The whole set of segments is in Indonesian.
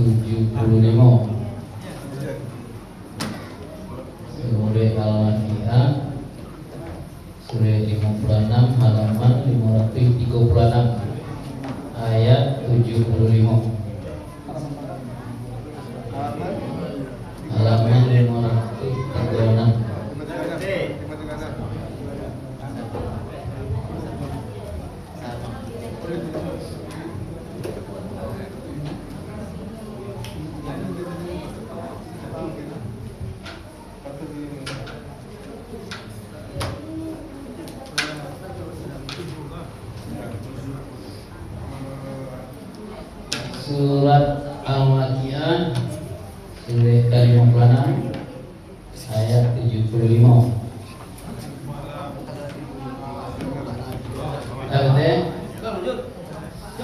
75. Surah Al-Waqiah surah 56 halaman 536 ayat 75. Halaman 536. Surat Al-Waqiah surah ke-56 ayat 75.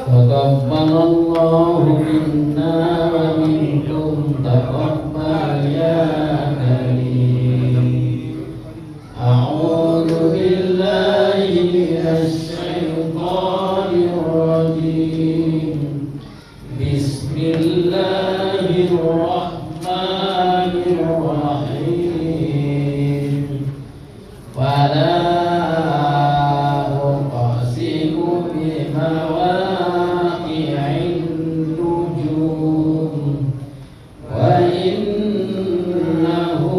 Taqabbalallahu minna wa minkum taqabbal ya karim. A'udzu billahi minasy syaithanir rajim. Bismillahirrahmanirrahim. Wala uqsimu bimawaqi'in nujum wa innahu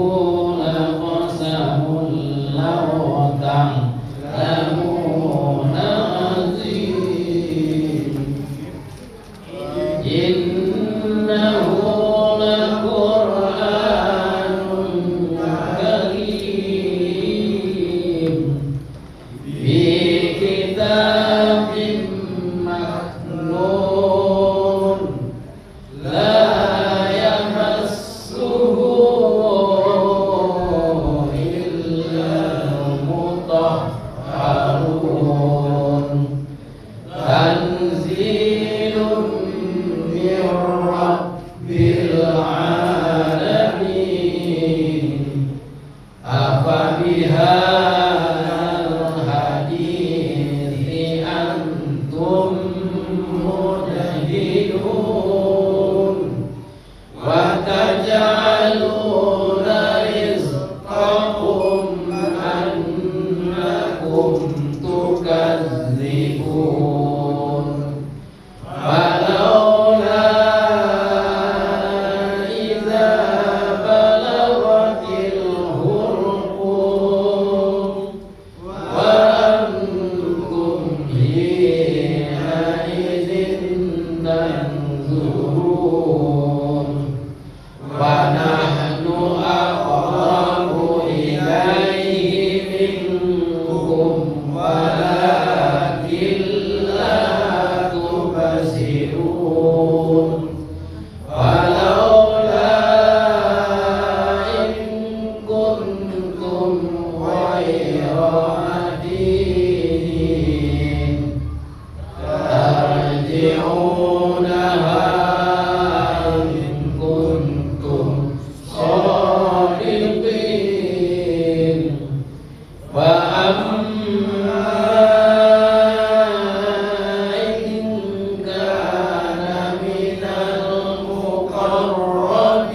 laqasamun law ta'lamuna azim. Innahu laqur'anun karim fi kitabim maknun la yamassuhu illa mutahharun tanzilun min rabbil alamin. Afa bihadzal hadithi antum mudhidun wa taj'aluna rizqakum annakum tukadzibun. Walaula idza balaghatil hulqum wa antum hina idzin tanzurun wa nahnu aqrabu ilayhi minkum walakin la tubsirun. Walaula in kuntum ghayra madinin tarji'unaha in kuntum shadiqin. Wa amma in kana minal muqarrabin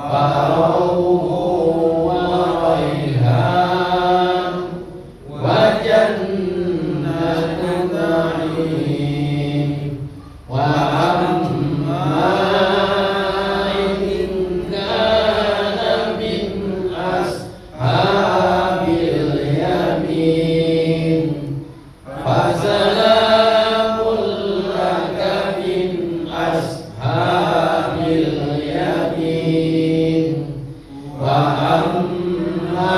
farawhun wa rayhan wa jannatu na'im. Wa amma in kana min ashabil yamin fasalamun laka min ashabil yamin. Wa amma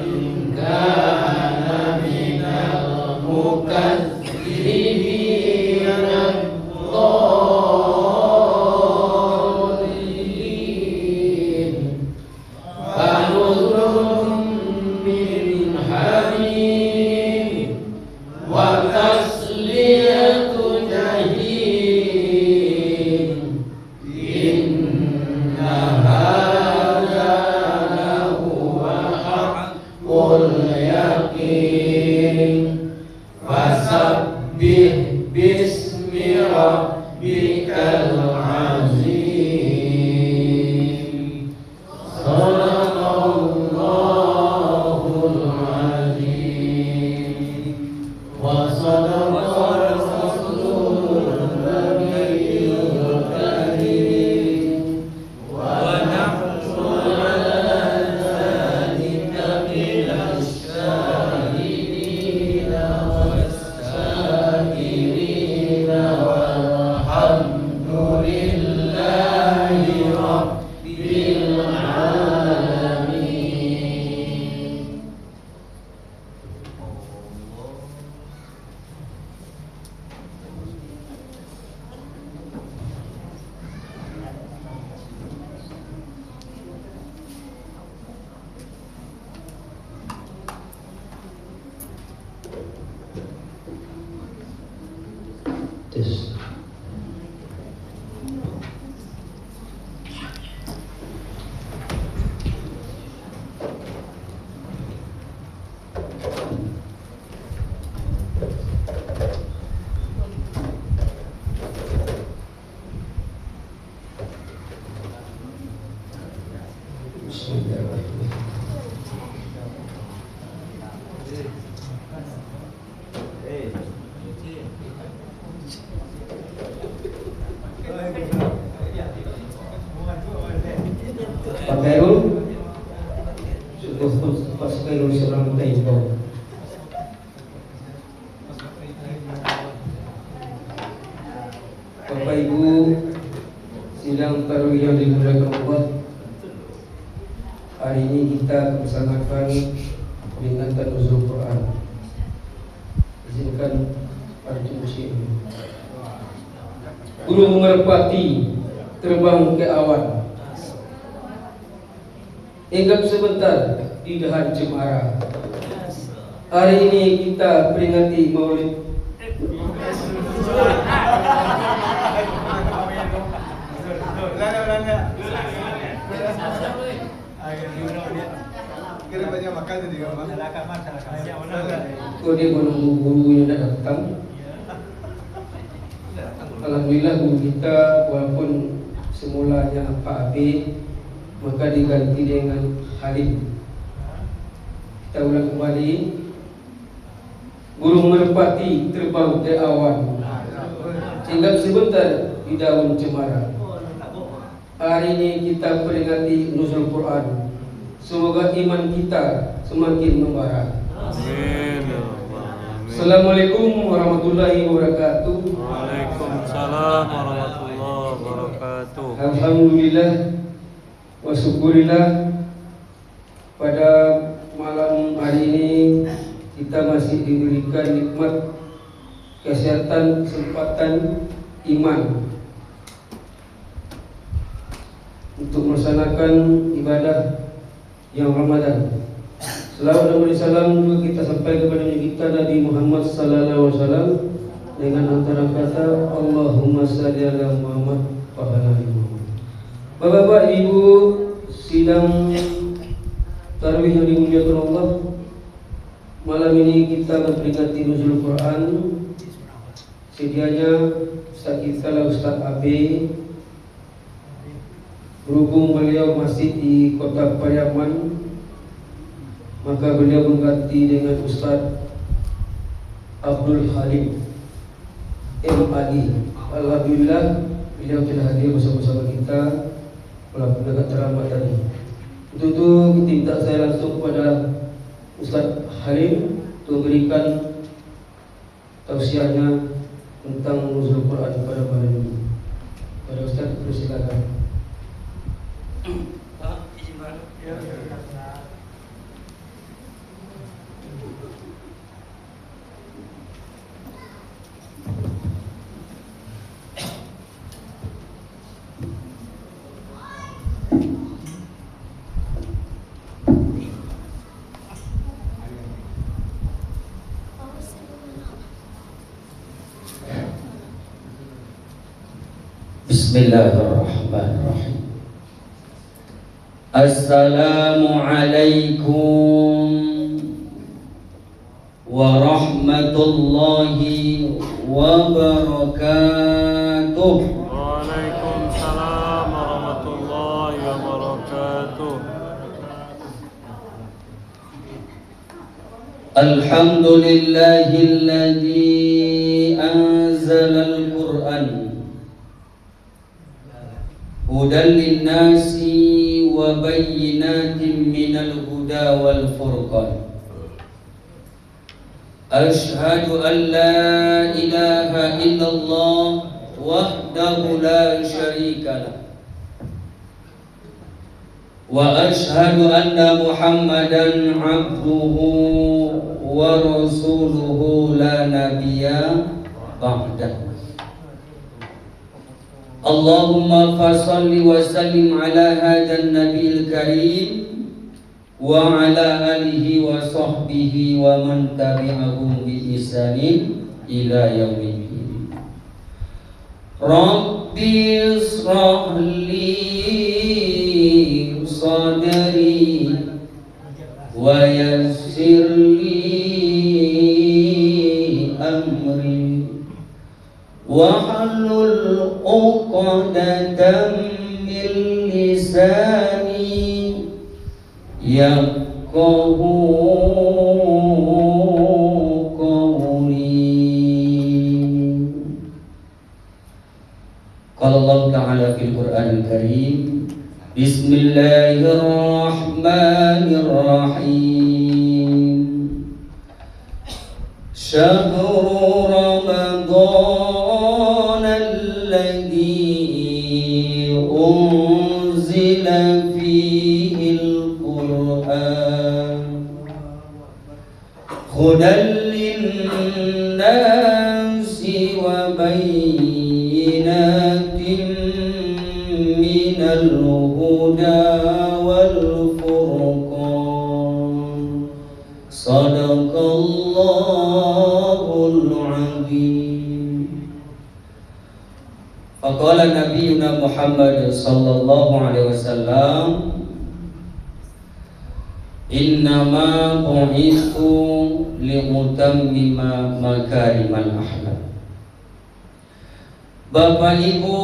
in kana minal mukazzibin rabbikal azim. Sadaqallahul azim. Wa sadaqa rasulul nabiyul karim. Wa nahnu ala dzalika minas syahidina was-syakirina walhamdulillahi rabbil alamin. Tes. Bismillahirrahmanirrahim. Pak Khairul, Pak Khairul seorang Taibau. Bapak Ibu, sidang tarawih yang dimuliakan Allah. Hari ini kita bersamakan peringatan nuzul Quran. Izinkan para muslim. Burung merpati terbang ke awan, hinggap sebentar di dahan cemara. Hari ini kita peringati Maulid. Kau dia menunggu gurunya datang. Alhamdulillah guru kita walaupun semulanya Pak Abi, maka diganti dengan Halim. Kita ulang kembali. Burung merpati terbang ke awan, hinggap sebentar di daun cemara. Hari ini kita peringati nuzul Quran. Semoga iman kita semakin membara. Amin. Assalamualaikum warahmatullahi wabarakatuh. Waalaikumsalam warahmatullahi wabarakatuh. Alhamdulillah wa syukurillah, pada malam hari ini kita masih diberikan nikmat kesehatan, kesempatan, iman untuk melaksanakan ibadah yang Ramadan. Selawat dan salam juga kita sampai kepada kita Nabi Muhammad sallallahu alaihi wasallam dengan antara kata Allahumma shalli ala Muhammad wa ala ali Muhammad. Bapak-bapak, Ibu, sidang tarawih yang dimuliakan Allah, malam ini kita memperingati nuzul Quran. Sedianya Ustaz kita Ustaz Abi, berhubung beliau masih di kota Pariaman, maka beliau mengganti dengan Ustaz Abdul Halim MAD. Alhamdulillah beliau telah hadir bersama-sama kita walaupun agak terlambat tadi. Untuk itu kita minta saya langsung kepada Ustaz Halim untuk memberikan tausiahnya tentang nuzul Quran pada malam ini. Pada Ustaz, persilakan. Bismillahirrahmanirrahim. Assalamualaikum warahmatullahi wabarakatuh. Waalaikumsalam warahmatullahi wabarakatuh. Alhamdulillahilladzi anzalal Qur'an hudan linnasi wa bayyinatin minal huda wal furqan. Ashhadu an la ilaha illallah wahdahu la syarika lah wa ashhadu anna Muhammadan abduhu wa rasuluhu la nabiyya ba'dah. Allahumma fasalli wa sallim ala hadan nabiyil karim wa ala alihi wa sahbihi wa man tabi'ahum bi ihsanin ila yaumiddin. Rabbi ishrah li sadri wa yassir li amri wahlul 'uqdatam min lisani yafqahu qawli. Qala Allah Ta'ala fil Qur'anil Karim, Bismillahirrahmanirrahim. Syahrul Ramadan alladzi unzila fihil Qur'an hudan linnasi wa bayyinatin minal huda wal furqan. Sadaqallahul azim. Faqala Nabiyuna Muhammad sallallahu alaihi wasallam, innama bu'ithu li'utammima makarimal akhlaq. Bapak Ibu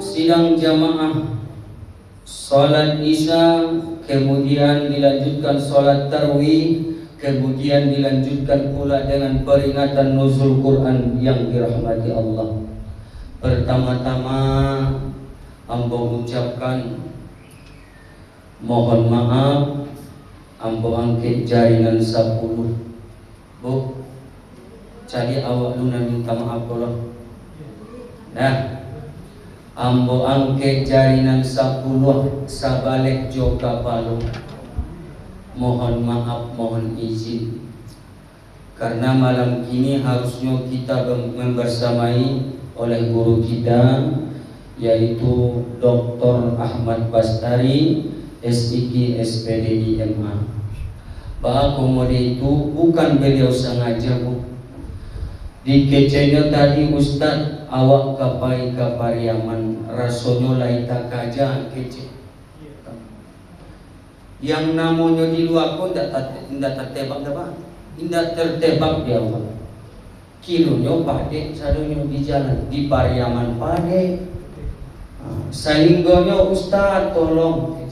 sidang jamaah salat Isya, kemudian dilanjutkan salat tarawih, kemudian dilanjutkan pula dengan peringatan nuzul Quran yang dirahmati Allah. Pertama-tama ambo ucapkan mohon maaf, ambo angket jaringan 10. Bu, cari awak luna minta maaf Allah. Nah, ambo angket jaringan 10 sabalik joka palu. Mohon maaf, mohon izin, karena malam ini harusnya kita membersamai oleh guru kita, yaitu Dr. Ahmad Bastari, SIK SPDI MA. Bahwa komode itu bukan beliau sengaja, Bu. Di kecenya tadi Ustaz, awak kapai kapariaman rasonyo laita kaja kece. Yang namanya di luar pun tidak tertebak apa? Tidak tertebak dia, Pak. Kilonya pade, sadonya di jalan di pariaman pade. Sahingganya Ustaz tolong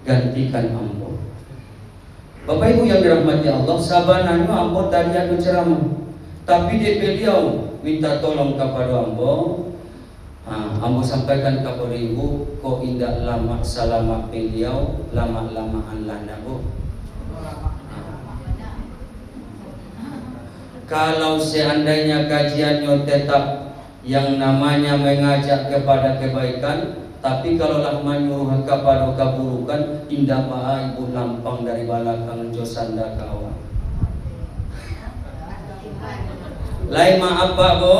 gantikan ambo. Bapak Ibu yang dirahmati Allah, sabananya ambo tadi ada ceramah, tapi dia beliau minta tolong kepada ambo. Ambo sampaikan kepada ibu, kok indah lama salamat beliau, lama-lamaan lana, Bu. Kalau seandainya kajiannya tetap yang namanya mengajak kepada kebaikan, tapi kalaulah menyuruh kepada keburukan, indah pak ibu lampang dari belakang josanda kawan. Lain maaf Pak, Bu.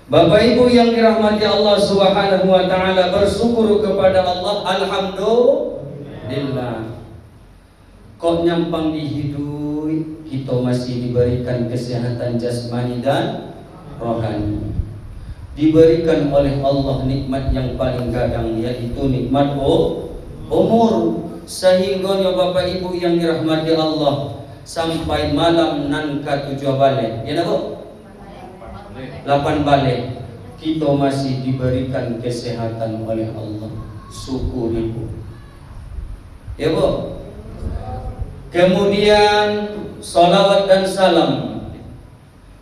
Bapak Ibu yang dirahmati Allah Subhanahu wa taala, bersyukur kepada Allah, alhamdulillah. Kok nyampang di hidup kita masih diberikan kesehatan jasmani dan rohani. Diberikan oleh Allah nikmat yang paling gadang, yaitu nikmat umur. Sehingga Bapak Ibu yang dirahmati Allah, sampai malam nan ke-7 balik. Ya nabo? 8 balik. Kita masih diberikan kesehatan oleh Allah. Syukuri Bu. Ya Bu. Kemudian salawat dan salam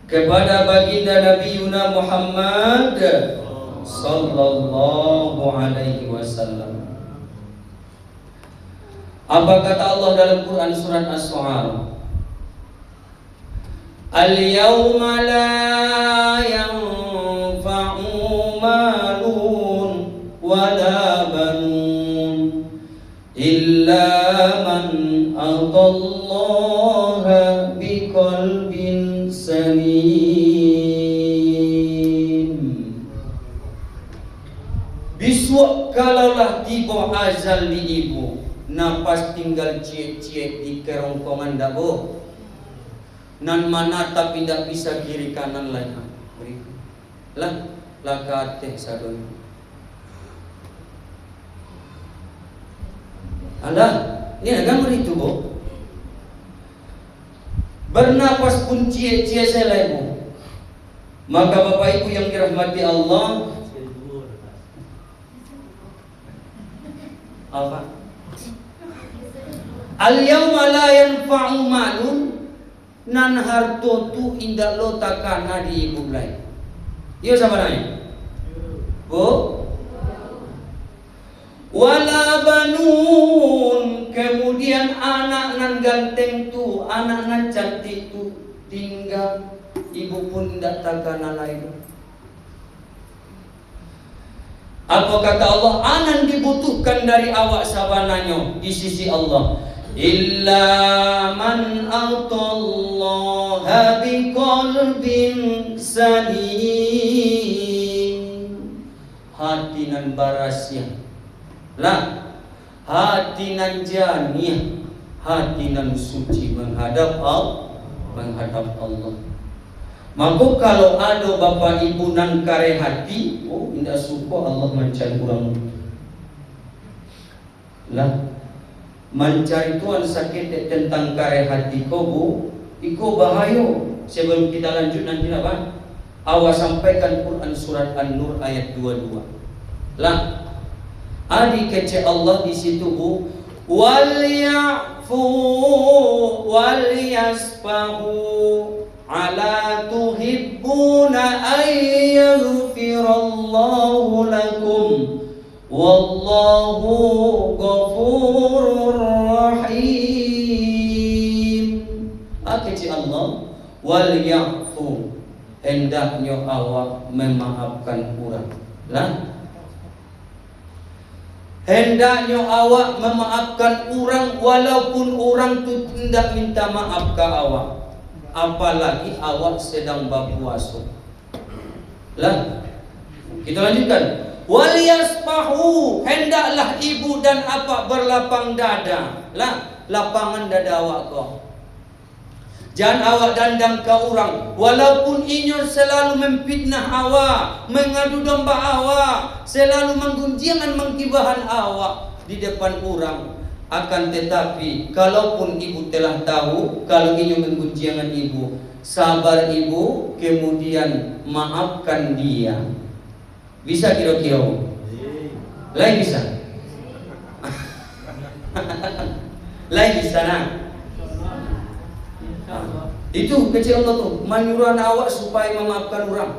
kepada baginda Nabi Muhammad sallallahu alaihi wasallam. Apa kata Allah dalam Quran surat As-Su'ara? Al-yawma la yanfa'u malun wala banun illa man atallaha biqalbin salim. Besok kalaulah tiba azal di ibu, napas tinggal ciek-ciek di kerongkongan dah boh. Nan mana tapi tidak bisa kiri kanan lain. Lah lakateh sadon. Alah, ini agama itu boh. Bernapas pun ciek-ciek selai boh. Maka Bapak Ibu yang dirahmati Allah, apa? Al-yawma la yanfa'u malun, nan harto tu indak lo takana di ibu lain. Iya sama nanya. Bu? Wala banun, kemudian anak nan ganteng tu, anak nan cantik tu tinggal, ibu pun indak takana lain. Apa kata Allah? Anan dibutuhkan dari awak sabananya di sisi Allah. Illa man atallaha biqalbin salim. Hati nan barasya. Lah, hati nan janiah, hati nan suci menghadap Allah. Maka kalau ada bapak ibu nan kare hati, oh indah suka Allah mencari kurang. Lah, mencari Tuhan sakit tentang kare hati kau bu, iko bahaya. Sebelum kita lanjut nanti apa? Awas sampaikan Quran surat An-Nur ayat 22. Lah, adik kece Allah di situ bu, wal ya'fu wal yasfahu. Ala tuhibbuna ay yaghfirallahu lakum wallahu ghafurur rahim. Akeci Allah wal ya'fu, hendaknya awak memaafkan orang. Lah, hendaknya awak memaafkan orang walaupun orang tu tidak minta maaf ke awak. Apalagi awak sedang berpuasa. Lah, kita lanjutkan. Wal yasfahu, hendaklah ibu dan apa berlapang dada. Lah, lapangan dada awak kau. Jangan awak dandang ke orang, walaupun inyor selalu memfitnah awak, mengadu domba awak, selalu menggunjingan menggibahan awak di depan orang. Akan tetapi kalaupun ibu telah tahu kalau ini menggunjingan ibu, sabar ibu, kemudian maafkan dia. Bisa kira-kira? Lain bisa? Lain bisa nah? Itu kecil Allah tuh menyuruh awak supaya memaafkan orang.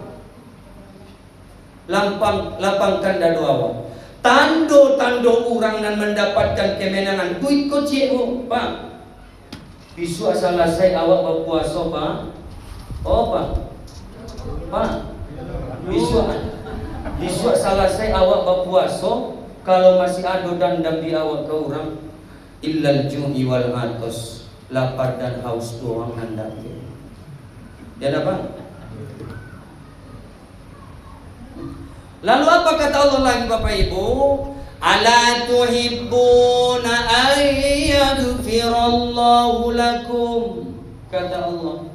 Lapangkan dada awak. Tando-tando orang dan mendapatkan kemenangan. Ku ikut cik Pak. Bisu asal saya awak berpuasa Pak. Oh Pak. Pak. Bisu asal saya awak berpuasa. Kalau masih ada dandam di awak ke orang, illal ju'i wal atos, lapar dan haus doang hendak. Dan apa? Lalu apa kata Allah lagi Bapak Ibu? Ala tuhibbuna ayyaghfirallahu lakum. Kata Allah,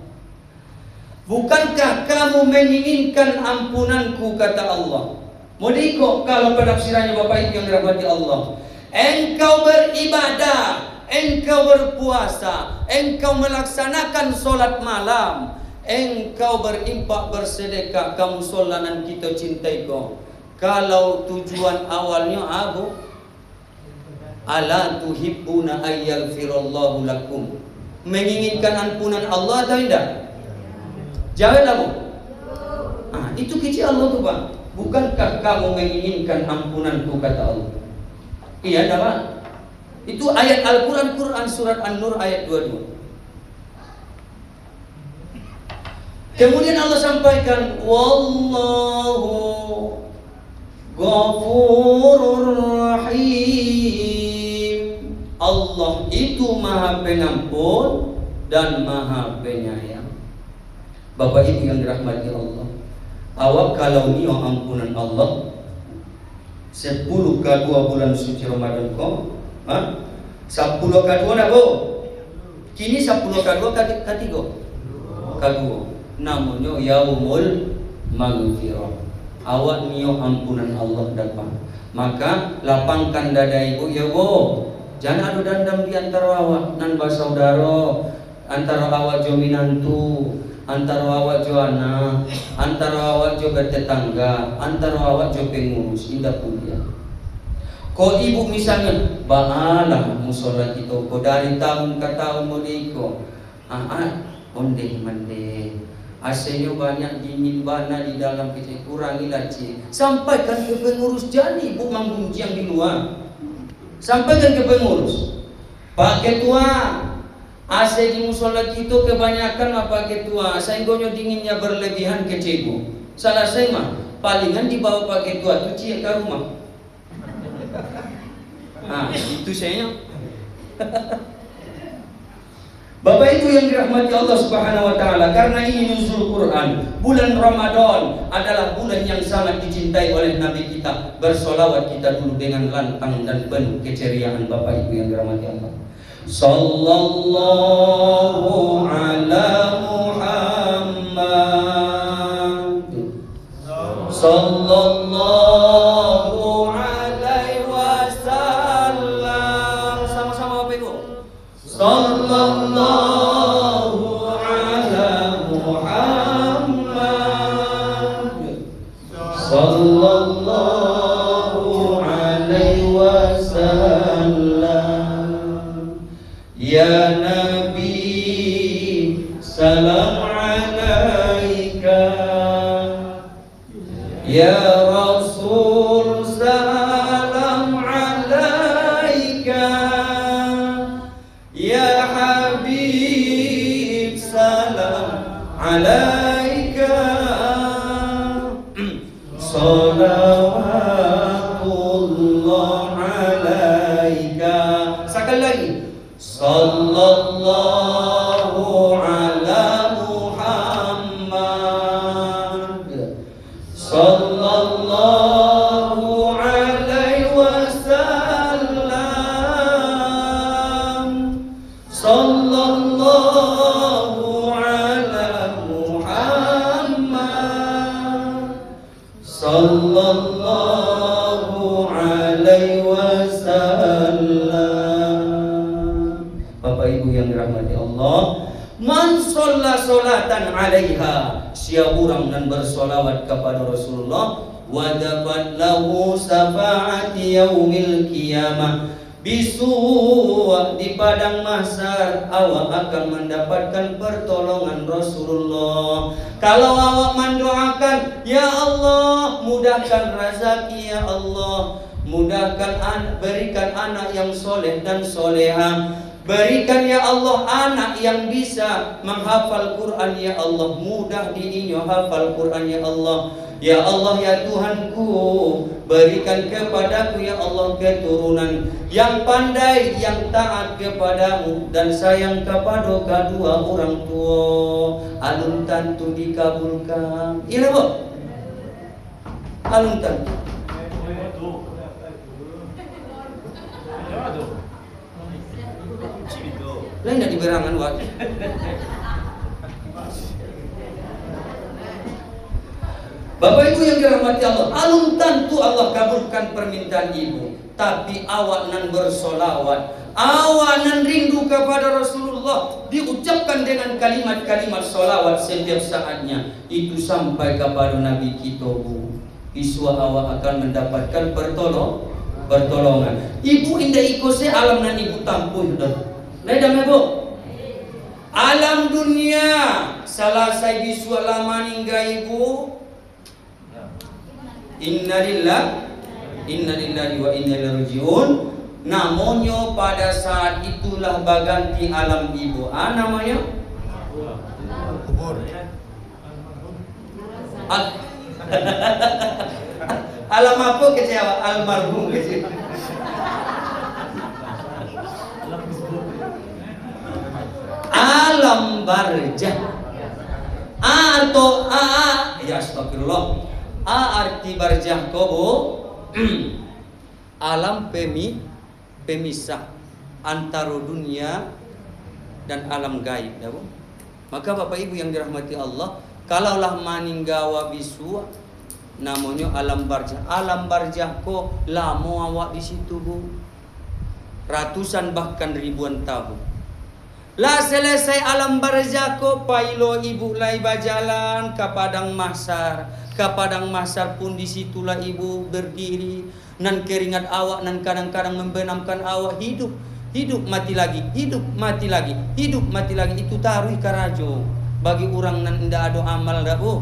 bukankah kamu menginginkan ampunanku? Kata Allah. Modiko kalau penafsirannya Bapak Ibu yang dirahmati Allah, engkau beribadah, engkau berpuasa, engkau melaksanakan solat malam, engkau berimpak bersedekah, kamu solanan kita cintai kau. Kalau tujuan awalnya apa? Ala tuhibbuna ayyaghfirallahu lakum. Menginginkan ampunan Allah atau tidak? Jawab apa? Itu kecil Allah tuh Pak. Bukankah kamu menginginkan ampunanku kata Allah? Iya dah Pak. Itu ayat Al-Quran, Quran surat An-Nur ayat 22. Kemudian Allah sampaikan, Wallahu Ghafurur Rahim. Allah itu Maha Pengampun dan Maha Penyayang. Bapak Ibu yang dirahmati Allah, awak kalau nio ampunan Allah 10 kedua bulan suci Ramadan kau, 10 kedua nak bo. Kini 10 kedua ketiga. Kedua. Namanya Yaumul Maghfirah. Awak nio ampunan Allah dapat. Maka lapangkan dada ibu ya bo. Jangan adu dendam di antara awak nan bersaudara, antara awak jo minantu, antara awak jo anak, antara awak jo bertetangga, antara awak jo pengurus. Indah punya. Kau ibu misalnya, bahalah musola kita. Kau dari tahun ke tahun modiko. Ondeh mendeh. Asalnya banyak dingin bana di dalam kita, kurangi laci. Sampaikan ke pengurus, jadi ibu manggunjiang di luar. Sampaikan ke pengurus, Pak Ketua, AC di musola kita kebanyakan apa Ketua, sehingga dinginnya berlebihan ke cibu. Salah saya mah, palingan dibawa Pak Ketua cuci ke rumah. Itu saya. Bapak Ibu yang dirahmati Allah Subhanahu wa taala, karena ini nuzul Quran, bulan Ramadan adalah bulan yang sangat dicintai oleh Nabi kita. Bersolawat kita dulu dengan lantang dan penuh keceriaan Bapak Ibu yang dirahmati Allah. Sallallahu ala Muhammad. Sallallahu alaihi wasallam. Sama-sama Bapak Ibu. Sallallahu ala Muhammad. Sallallahu alaihi wasallam. Ya Nabi, salam alaika. Ya Rasul, salam alaika. Ya Habib, salam alaika. Salawatullah alaika. Sekali lagi. Sallallahu ala Muhammad. Sallallahu alaihi wasallam. Sallallahu ala Muhammad. Sallallahu alaihi wasallam. Bapak Ibu yang dirahmati Allah, man sholla sholatan alaiha, siapa orang dan bersolawat kepada Rasulullah, wadabat lahu syafaati yaumil qiyamah, bisu di padang mahsyar awak akan mendapatkan pertolongan Rasulullah. Kalau awak mendoakan, ya Allah mudahkan rezeki, ya Allah mudahkan berikan anak yang soleh dan soleha. Berikan ya Allah anak yang bisa menghafal Quran, ya Allah mudah dirinya hafal Quran, ya Allah. Ya Allah ya Tuhanku, berikan kepadaku ya Allah keturunan yang pandai, yang taat kepadamu dan sayang kepada kedua orang tua. Alun tantu dikabulkan. Iya Bu. Alun tantu. Lain tidak diberangan wajib. Bapak Ibu yang dirahmati Allah, alun tentu Allah kabulkan permintaan ibu. Tapi awak nan bersolawat, awanan rindu kepada Rasulullah, diucapkan dengan kalimat-kalimat sholawat setiap saatnya, itu sampai kepada Nabi kita, Bu. Iswa awak akan mendapatkan pertolongan. Ibu indah ikose alam nan ibu tampuh dah. Lain Bu. Alam dunia selesai biswa lama ningga ibu. Innalillahi wa inna ilaihi rajiun. Namonyo pada saat itulah baganti alam ibu. Namanya kubur. Alam apa kecewa? Almarhum kecewa. Alam barzah. Atau ya astagfirullah. Arti barzah kobo alam pemisah antara dunia dan alam gaib, ya, Bu. Maka Bapak Ibu yang dirahmati Allah, kalaulah maninggawa bisu namanya alam barzah. Alam barzah ko lama awak di situ, Bu. Ratusan bahkan ribuan tahun. Lah selesai alam barzah ko pailo ibu lai bajalan ke padang mahsyar. Ke padang mahsyar pun disitulah ibu berdiri, nan keringat awak nan kadang-kadang membenamkan awak hidup mati lagi, hidup mati lagi, hidup mati lagi. Itu taruh karajo bagi orang nan ndak ada amal dah, Bu.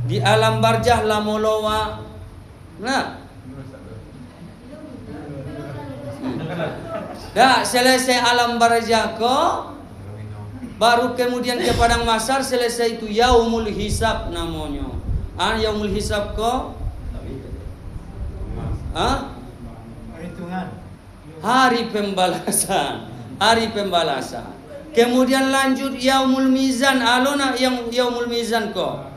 Di alam barzah lamolowa. Nah. Dah selesai alam barzah ko, baru kemudian ke padang mahsyar. Selesai itu yaumul hisab namanya. Yaumul hisab ko hari pembalasan. Hari pembalasan. Kemudian lanjut yaumul mizan. Alona yang yaumul mizan ko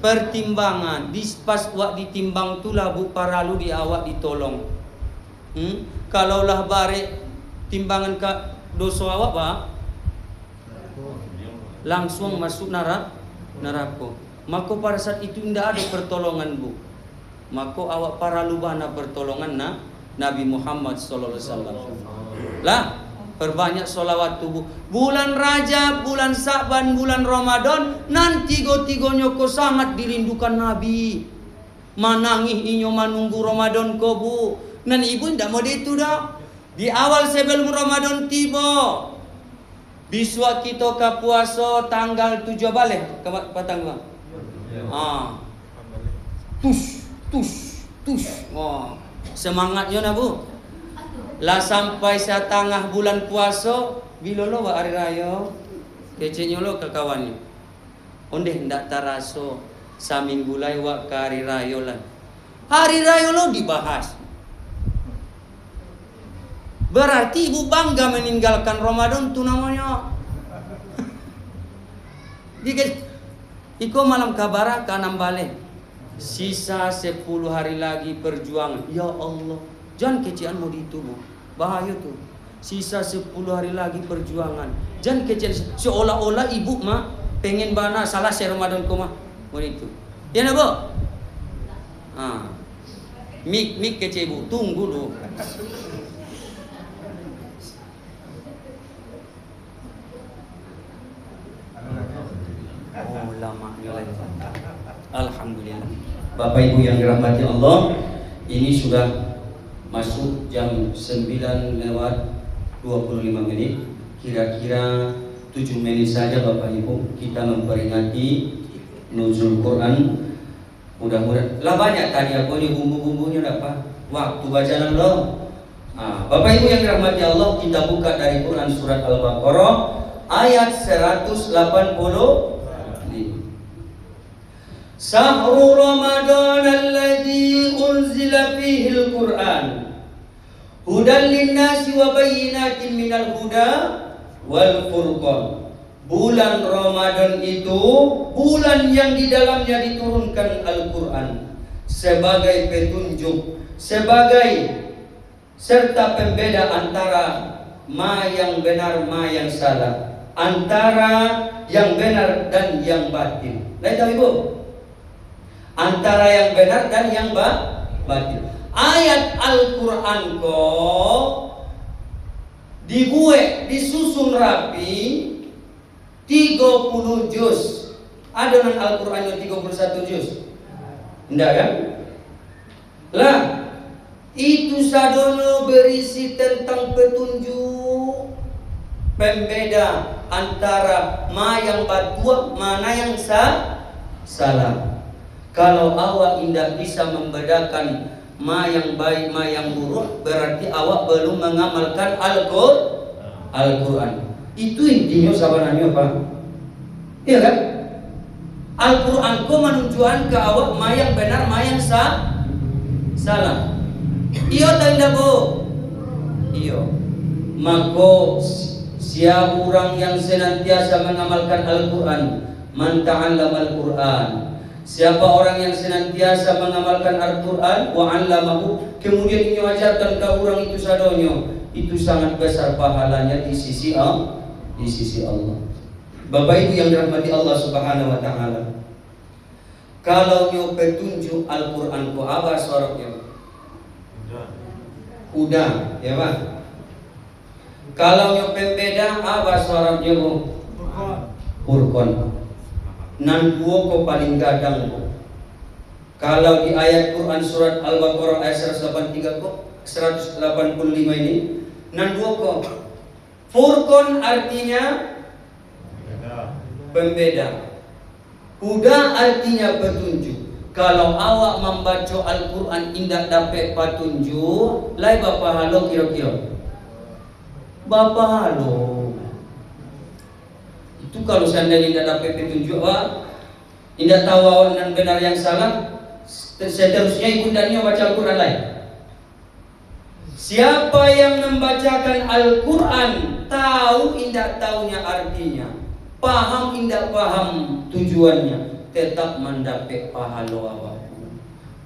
pertimbangan. Pas wak ditimbang itulah, Bu, paralu di awak ditolong. Kalaulah bare timbangan ke dosa awak, Pak, langsung masuk neraka. Maka pada saat itu tidak ada pertolongan, Bu. Maka awak para lubana pertolongan Nabi Muhammad sallallahu alaihi wasallam. Lah, perbanyak solawat tubuh. Bulan Rajab, bulan Sa'ban, bulan Ramadan, nanti tigo-tigonya ko sangat dirindukan Nabi. Manangih inyo manunggu Ramadan ko, Bu. Nan ibu ndak mau itu dah. Di awal sebelum Ramadan tiba, biswa kita ke puasa tanggal 7 balik ke patang. Tus. Semangatnya na, Bu. Lah sampai setengah bulan puasa, bila lo hari raya, kecenya lo ke kawannya. Ondeh ndak taraso saminggu lai wa ke hari raya lah. Hari raya lo dibahas. Berarti ibu bangga meninggalkan Ramadan tu namanya. Iko malam kabara kanam balik. Sisa 10 hari lagi perjuangan. Ya Allah, jangan kecian mau ditubuh. Bahaya tuh. Sisa 10 hari lagi perjuangan. Jangan kecian seolah-olah ibu mah pengen bana salah Ramadan ko mah. Mau itu. Ya na, Bu? Mik kece ibu, tunggu dulu. Lamanya lagi. Alhamdulillah. Bapak Ibu yang dirahmati Allah, ini sudah masuk jam 9 lewat 25 menit. Kira-kira 7 menit saja Bapak Ibu kita memperingati nuzul Quran. Mudah-mudahan lah banyak tadi aku ini bumbu-bumbunya dapat waktu bacaan lo. Bapak Ibu yang dirahmati Allah, kita buka dari Quran surat Al-Baqarah ayat 180. Sahru Ramadan alladzi unzila fihi al-Qur'an hudan lin-nasi wa bayyinatin minal huda wal furqan. Bulan Ramadan itu bulan yang di dalamnya diturunkan Al-Qur'an sebagai petunjuk, sebagai serta pembeda antara ma yang benar, ma yang salah, antara yang benar dan yang batil. Lihat tahu Ibu? Antara yang benar dan yang batil. Ayat Al-Quran ko dibuat, disusun rapi 30 juz. Ada nang Al-Quran yang 31 juz? Enggak kan? Lah, itu sadono berisi tentang petunjuk, pembeda antara ma yang batua, mana yang salah. Kalau awak tidak bisa membedakan ma yang baik, ma yang buruk, berarti awak belum mengamalkan Al-Quran. Itu intinya sabanannya apa? Iya kan? Al-Quran ku menunjukkan ke awak ma yang benar, ma yang salah. Iyo tak indah bu? Iyo. Maka siapa orang yang senantiasa mengamalkan Al-Quran, man ta'allama Al-Quran. Siapa orang yang senantiasa mengamalkan Al-Quran wa 'allamahu, kemudian dia ajarkan ke orang itu sadonyo, itu sangat besar pahalanya di sisi Allah. Bapak Ibu yang dirahmati Allah Subhanahu wa taala. Kalau nyo petunjuk Al-Quran ku apa soroknya? Udah, ya Pak. Kalau nyo pembeda apa soroknya bu? Furqan. Nan duo ko paling gadang ko. Kalau di ayat Quran surat Al-Baqarah ayat 183 ko 185 ini, nan duo ko. Furqan artinya pembeda. Huda artinya petunjuk. Kalau awak membaca Al-Quran indah dapat petunjuk, lai bapa halo kira-kira. Bapa halo. Itu kalau seandainya tidak dapat petunjuk, tidak tahu awak yang benar yang salah, seterusnya ibundanya baca Al-Quran lain. Siapa yang membacakan Al-Quran tahu indah tahunya artinya, paham indah paham tujuannya, tetap mendapat pahala awak.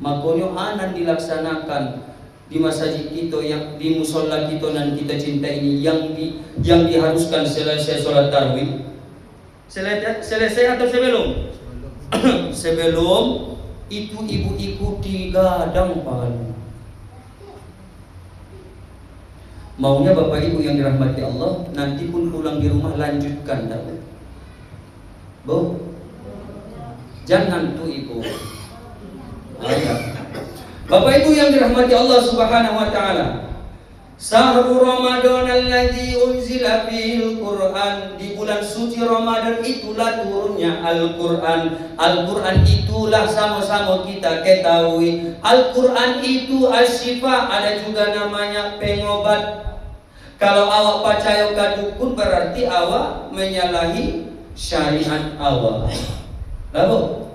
Makanya anan dilaksanakan di masjid kita, yang di musola kita nan kita cinta ini, yang diharuskan selesai sholat tarawih. Selesai atau sebelum? Sebelum itu ibu ikuti gadang pahala. Maunya Bapak Ibu yang dirahmati Allah, nanti pun pulang di rumah lanjutkan dah. Bu, jangan tuh ibu. Bapak Ibu yang dirahmati Allah Subhanahu wa taala. Sahru Ramadan alladzi unzila fihil Qur'an, di bulan suci Ramadan itulah turunnya Al-Qur'an. Al-Qur'an itulah sama-sama kita ketahui, Al-Qur'an itu asyifa, ada juga namanya pengobat. Kalau awak percaya ke dukun berarti awak menyalahi syariat awak. Lalu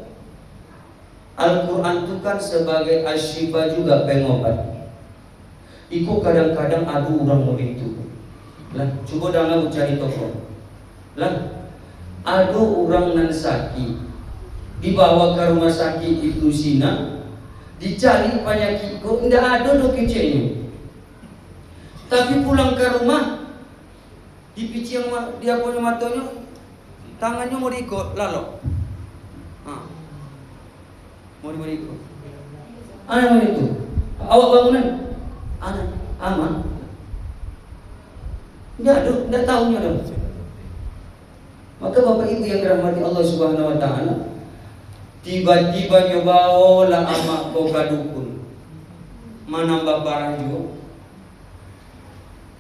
Al-Quran itu kan sebagai asyifa juga pengobat. Iku kadang-kadang ada orang begitu. Lah, coba jangan cari toko. Lah, ada orang nan sakit, dibawa ke rumah sakit Ibnu Sina, dicari penyakit kok tidak ada do kecenya. Tapi pulang ke rumah, dipici yang dia punya matanya, tangannya mau diikut, lalu, mau diikut. Mana itu? Awak bangunan? Aman. Tidak tahunya dong. Maka Bapak Ibu yang dirahmati Allah Subhanahu wa taala, tiba-tiba nyoba lah amak kau kadukun, menambah barang juga.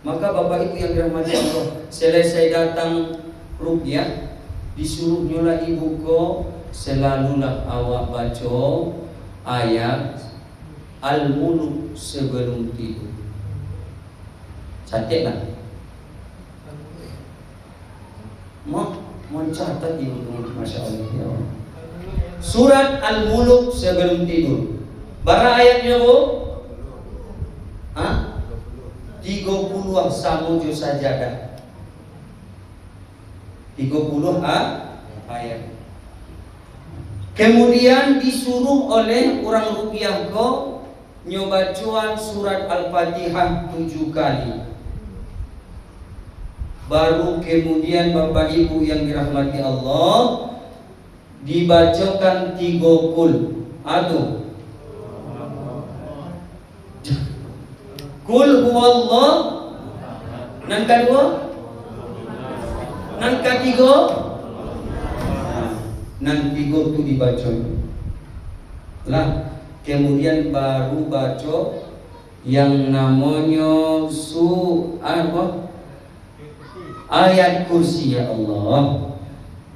Maka Bapak Ibu yang dirahmati Allah, selesai datang ruqyah, disuruh nyola ibu ko, selalulah awak baca ayat Al-Muluk sebelum tidur. Catatlah. Mencatat ibu, Masya Allah. Surat Al-Muluk sebelum tidur. Bara ayatnya bu? 30 samuju sajadah. 30 ayat. Kemudian disuruh oleh orang ruqyah ko nyoba cuan surat Al-Fatihah 7 kali. Baru kemudian Bapak Ibu yang dirahmati Allah, dibacakan 3 kul. Aduh. Kul huwallah Nan kedua, nan ketiga, nan tiga tu dibaca. Lah, kemudian baru baca yang namanya ayat kursi ya Allah.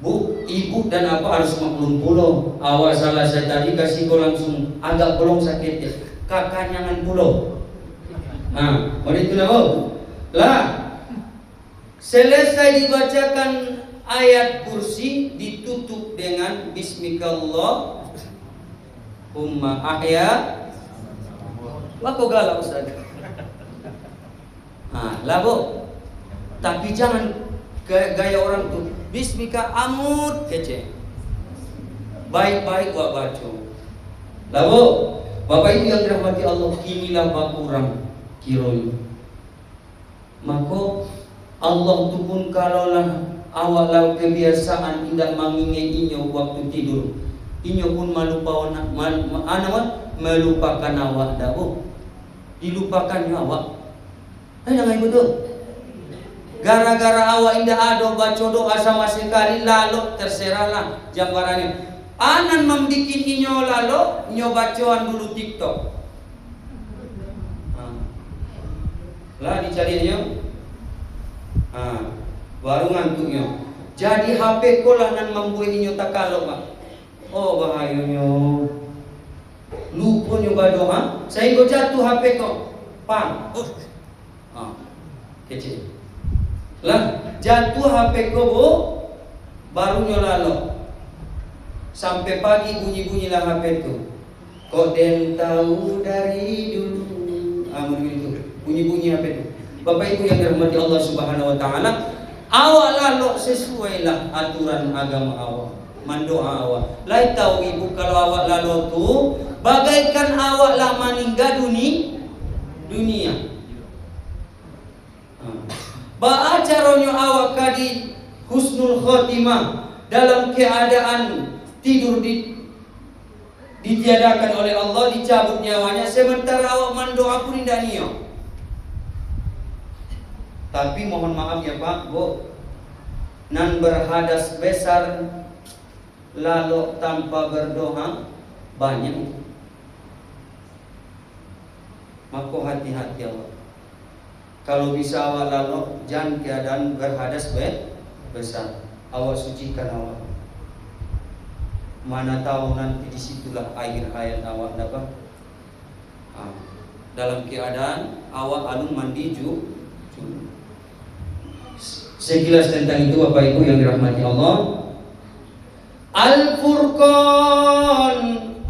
Bu, ibu dan apa harus maklum pulau. Awal salah saya tadi kasih kau langsung agak bolong sakit ya. Kakak jangan pulau. Nah, itu lah. Lah, selesai dibacakan ayat kursi ditutup dengan Bismillah. Ahya. Wah kau galak Ustaz. Lah bu. Tapi jangan gaya orang tuh. Bismika amut kece. Baik-baik gua baca. Lah bu, Bapak Ibu yang dirahmati Allah, inilah bakurang kiroi. Maka Allah tu pun kalaulah awal kebiasaan tidak mengingat inyo waktu tidur, inyo pun melupakan awak dah bu. Dilupakannya awak. Jangan betul. Gara-gara awak indah ada baca doa sama sekali lalu terserahlah jambarannya. Anan membikin inyo lalu nyo bacaan dulu TikTok. Lah dicarinya. Baru ngantuknya. Jadi HP ko lah nan membuat inyo tak kalau Pak. Oh bahayanya. Lupa nyo berdoa, saya go jatuh HP ko. Pam. Kecil. Lah jatuh HP ko bu, baru nyo lalu. Sampai pagi bunyi-bunyilah HP tu. Kau den tahu dari dulu. Begitu. Bunyi-bunyi HP tu. Bapak Ibu yang dirahmati Allah Subhanahu wa taala, awak lalu sesuailah aturan agama awak. Mendoa awak. Lai tahu ibu kalau awak lalu tu bagaikan awak lah meninggal dunia. Ba acaranya awak kadi husnul khotimah dalam keadaan tidur ditiadakan oleh Allah, dicabut nyawanya, sementara awak mendoa pun tidak niat. Tapi mohon maaf ya Pak, Bu, nan berhadas besar lalu tanpa berdoa banyak. Maka hati-hati awak. Kalau bisa awak lalu jangan keadaan berhadas besar. Awak sucikan awak. Mana tahu nanti disitulah akhir hayat awak dapat. Dalam keadaan awak alun mandi Sekilas tentang itu Bapak Ibu yang dirahmati Allah. Al-Furqan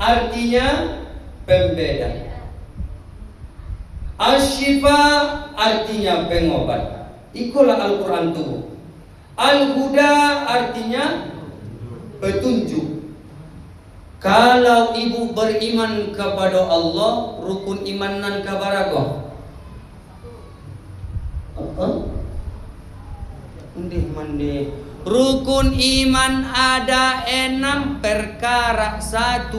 artinya pembeda. Asy-Syifa artinya pengobat. Itulah Al-Quran itu. Al-Huda artinya petunjuk. Kalau ibu beriman kepada Allah, rukun iman nan kabaragoh. Rukun iman ada 6 perkara. 1,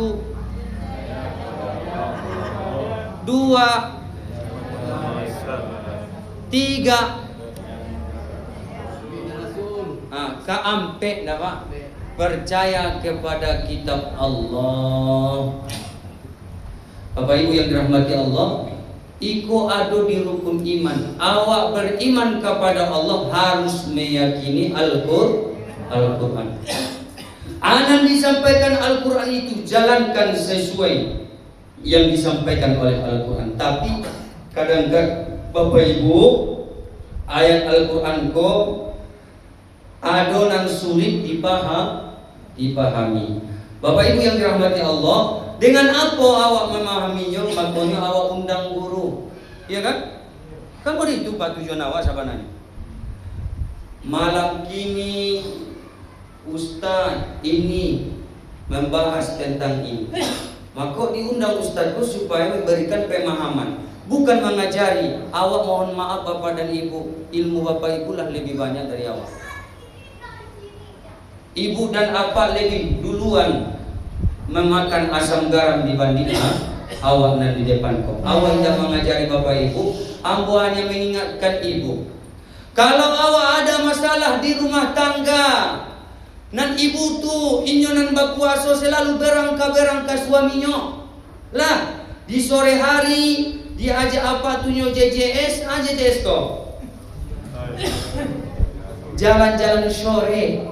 2, 3. Keempat apa? Percaya kepada kitab Allah. Bapak Ibu yang dirahmati Allah, iku ada di rukun iman. Awak beriman kepada Allah harus meyakini Al-Quran. Anan disampaikan Al-Quran itu jalankan sesuai yang disampaikan oleh Al-Quran. Tapi kadang-kadang Bapak Ibu ayat Al-Quran ko adonan sulit dipahami. Bapak Ibu yang dirahmati Allah, dengan apa awak memahaminya? Makanya awak undang guru, iya kan? Kan begitu Pak tujuan awak sabananya. Malam kini Ustaz ini membahas tentang ini. Maka diundang Ustazku supaya memberikan pemahaman, bukan mengajari. Awak mohon maaf Bapak dan Ibu, ilmu Bapak Ibu lah lebih banyak dari awak. Ibu dan apa lebih duluan memakan asam garam dibanding awak dan di depan kau. Awak tidak mengajari Bapak Ibu, ambo hanya mengingatkan Ibu. Kalau awak ada masalah di rumah tangga, nan ibu tu inyo nan berpuasa selalu berangka suaminya. Lah, di sore hari diajak apa tu nyo JJS, JJS kok. Jalan-jalan sore.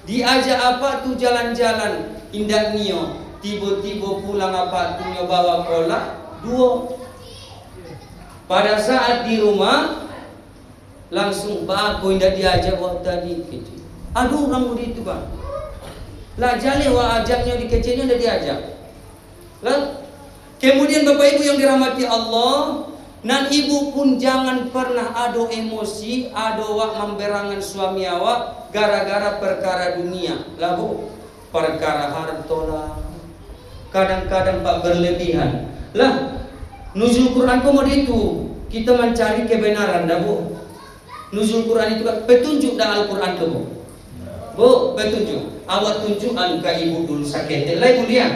Diajak apa tu jalan-jalan, indah nio. Tiba-tiba pulang apa tu nyo bawa kolak dua. Pada saat di rumah langsung aku indah diajak waktu tadi kecil. Aduh orang itu bang. Lah jale wa ajaknya di kecilnya udah diajak. Lah kemudian Bapak Ibu yang dirahmati Allah, nan ibu pun jangan pernah ado emosi, ado wak memberangan suami awak gara-gara perkara dunia. Lah bu, perkara harta lah. Kadang-kadang pak berlebihan. Lah nuzul Quran kok itu kita mencari kebenaran dah bu. Nuzul Quran itu kan petunjuk dah Al-Quran tu bu. Bu, petunjuk. Awak tunjukkan ke ibu dulu sakit. Lai bulia.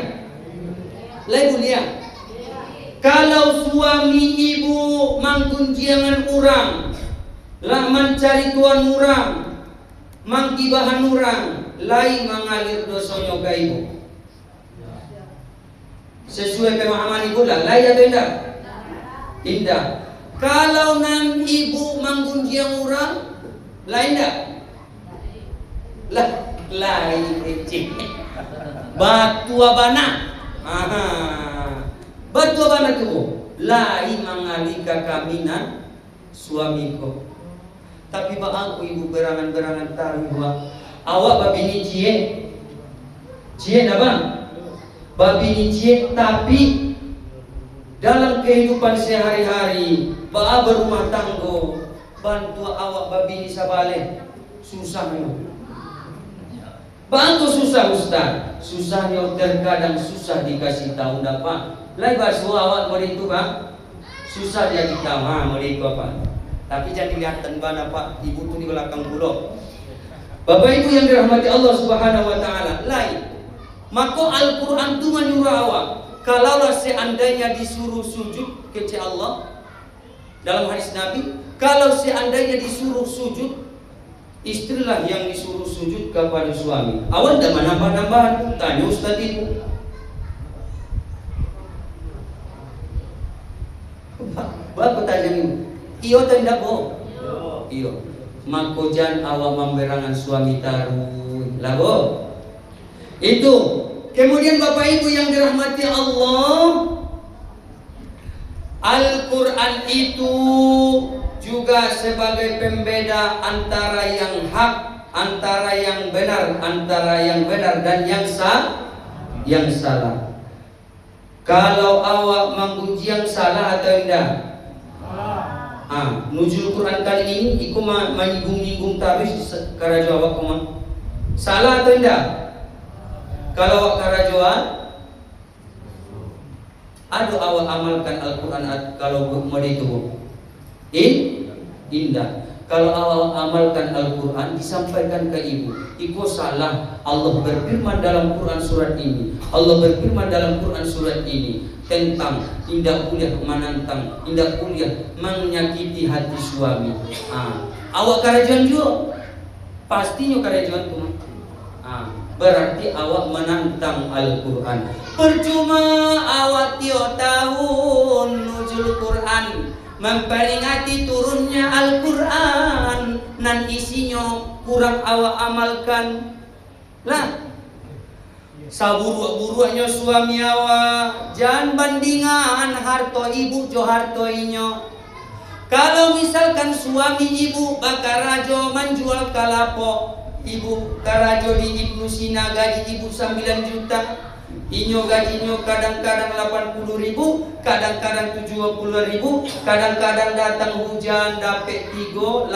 Kalau suami ibu mangkunjiangan orang, lah mencari tuan orang, mangkibahan orang, lai mengalir dosanya ke ibu. Sesuai pemahaman ibu lah, lai atau indah? Indah. Kalau nan ibu mangkunjiang orang, lai indah? Lai kecil. Batu abana. Batu abana tu. Lai mengalika kaminan suamiku. Tapi ba aku ibu berangan-berangan tahu bahwa awak babini cie. Cie dah bang. Babini cie tapi dalam kehidupan sehari-hari ba berumah tangga bantu awak babini sabale susahnya. Bangku susah Ustaz. Susahnya terkadang susah dikasih tahu dapat. Lai basu awak meritu bang. Susah dia dikawal meritu apa. Tapi jangan kelihatan bana pak. Ibu tu di belakang pulau. Bapak Ibu yang dirahmati Allah Subhanahu Wa Taala. Lai. Maka Al-Quran tu menyuruh awak. Kalaulah seandainya disuruh sujud kepada Allah dalam hadis Nabi. Kalau seandainya disuruh sujud, istrilah yang disuruh sujud kepada suami. Awak dah menambah-nambah. Tanya Ustaz itu. Bapak tanya ini. Iyo tanda bo. Iyo. Makojan awak memberangan suami taruh. Lah bo. Itu. Kemudian Bapak Ibu yang dirahmati Allah, Al-Quran itu juga sebagai pembeda antara yang hak, antara yang benar dan yang salah. Kalau awak menguji yang salah atau tidak? Nuzul Quran kali ini iku menyinggung-nyinggung tarikh karajo awak kuma. Salah atau tidak? Kalau awak karajoan, adu awak amalkan Al-Quran kalau mau itu. Indah. Kalau awak amalkan Al-Quran disampaikan ke ibu, ibu salah. Allah berfirman dalam Quran surat ini. Allah berfirman dalam Quran surat ini tentang indah kuliah menantang, indah kuliah menyakiti hati suami. Awak karajuan juga, pastinya karajuan tu. Berarti awak menantang Al-Quran. Percuma awak tiap tahun nuzul Quran memperingati turunnya Al-Quran nan isinya kurang awak amalkan. Lah saburuk-buruknya suami awak, jangan bandingan harta ibu jo harta inyo. Kalau misalkan suami ibu bakar rajo menjual kalapo, ibu karajo di Ibnu Sina gaji ibu 9 juta, inyo gajinya kadang-kadang 80.000, kadang-kadang 70.000, kadang-kadang datang hujan dapat 8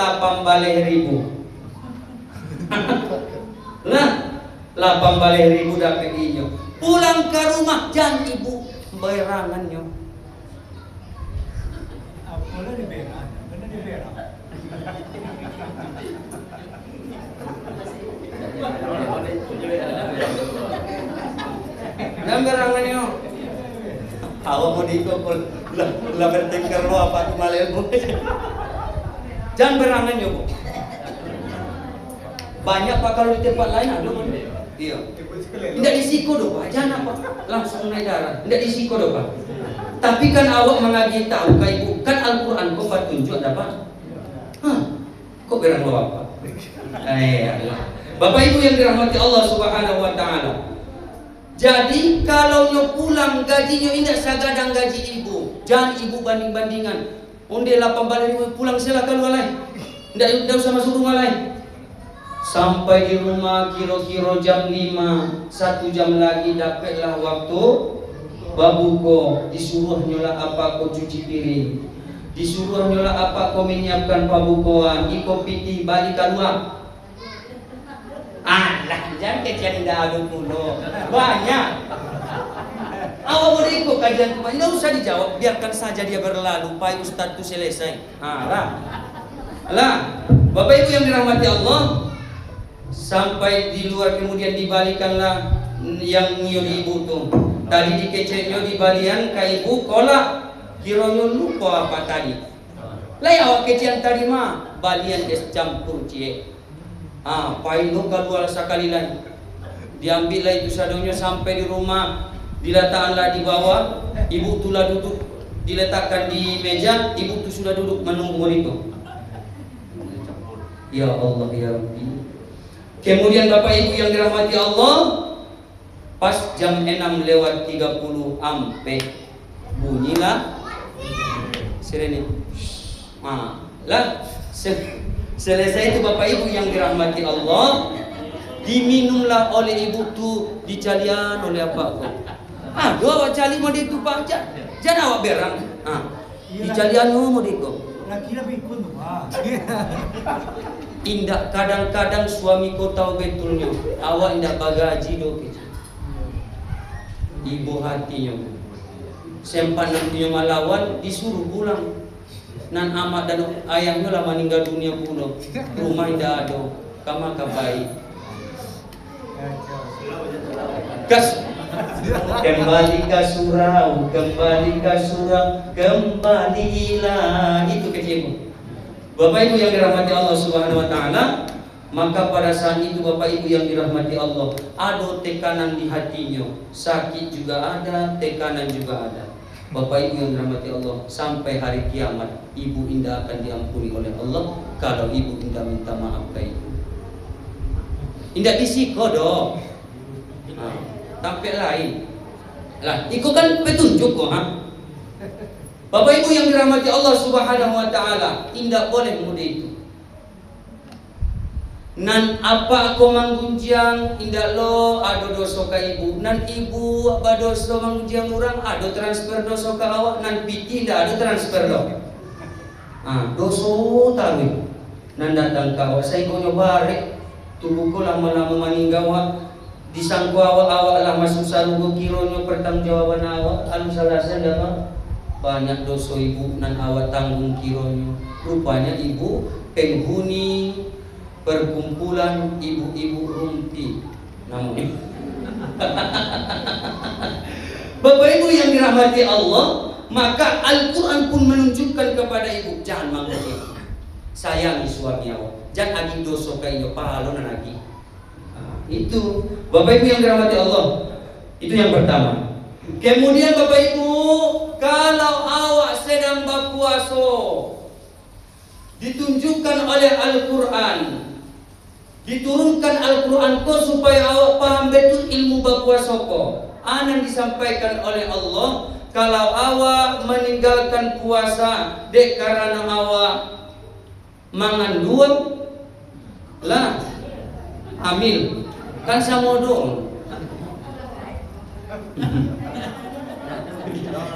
Lah 8 dapat inyo. Pulang ke rumah jangan ibu berangannya. Apa di beran? Benar di beran. Gambarangan nyo. Awak mau dikopol lah bertengkar lo apa malel. Jangan berangan ya bu. Banyak pak kalau di tempat lain ada. Iya. Tidak disiko doh pak. Jangan apa langsung naik darah. Tidak disiko doh pak. Tapi kan awak mengaji tahu kak ibu kan Al-Quran kok petunjuk ada pak. Kok berang lo apa? Bapak ibu yang dirahmati Allah Subhanahu Wa Taala. Jadi kalau nyo pulang gajinya indah sagadang gaji ibu. Jangan ibu banding-bandingan. Onde 8 balik pulang silakan walai. Ndak usah masuk rumah lain. Sampai di rumah kira-kira jam 5, 1 jam lagi dapatlah waktu babuko, disuruh nyola apa ko cuci piring, disuruh nyola apa ko menyiapkan pabukoan, iko piti balik keluar. Alah, jangan kecian indah adu pulo. Banyak. Awak boleh ikut kajian kemarin, tidak usah dijawab, biarkan saja dia berlalu, Pak Ustaz itu selesai. Lah, Bapak Ibu yang dirahmati Allah, sampai di luar kemudian dibalikanlah yang nyuri ibu tuh. Tadi dikeceknya di balian ke ibu kolak, kiranya lupa apa tadi. Lah ya awak kecian tadi mah, balian es campur cie. Painu keluar sekali lagi. Diambillah itu sadongnya sampai di rumah, diletakkanlah di bawah, ibu tulah duduk, diletakkan di meja, ibu tu sudah duduk menunggu itu. Ya Allah ya Rabbi. Kemudian Bapak Ibu yang dirahmati Allah, pas jam 6 lewat 30 ampe bunyilah sirene. Lah selesai itu Bapak Ibu yang dirahmati Allah, diminumlah oleh ibu tu dicalian oleh apa kok. Aduh awak cali mau itu Pak, jangan awak berang. Dicalian mau itu. Laki pikun tuh Pak. Indah kadang-kadang suami kau tahu betulnya, awak indah bagaji do ibu hatinya. Sempan nantinya malawan disuruh pulang. Nan amat dan ayahnya lah meninggal dunia pula. Rumah indah ada, kama kabai. Gas. Kembali ke surau, kembalilah itu kecilku. Bapak Ibu yang dirahmati Allah Subhanahu Wa Taala, maka pada saat itu Bapak Ibu yang dirahmati Allah, ada tekanan di hatinya, sakit juga ada, tekanan juga ada. Bapak Ibu yang dirahmati Allah, sampai hari kiamat ibu indah akan diampuni oleh Allah kalau ibu indah minta maaf ke ibu. Indah disiko doh. Tampil lain. Lah, itu kan petunjuk kok, Bapak Ibu yang dirahmati Allah Subhanahu Wa Taala, tidak boleh mudah itu. Nan apa aku manggunjang, indah lo ada dosa ke ibu. Nan ibu apa dosa manggunjang orang, ada transfer dosa ke awak. Nan piti tidak ada transfer lo. Dosa tahu. Nan datang ke awak, saya kau nyoba rek, tubuhku lama-lama maninggawa. Disangku awak lah masuk salugo kironyo pertanggungjawaban awak anu salahnya dapat banyak dosa ibu nan awak tanggung kironyo. Rupanya ibu penghuni perkumpulan ibu-ibu rumpi. Namun Bapak Ibu yang dirahmati Allah, maka Al-Quran pun menunjukkan kepada ibu jangan manggung. Sayangi suami awak, jangan agi dosa kayo pahalo nan agi. Itu Bapak Ibu yang dirahmati Allah, itu yang pertama. Kemudian Bapak Ibu, kalau awak sedang berpuasa, ditunjukkan oleh Al-Quran, diturunkan Al-Quran ko supaya awak paham betul ilmu berpuasa ko. Yang disampaikan oleh Allah, kalau awak meninggalkan puasa dek karena awak mangan dua lah hamil kan sama dong.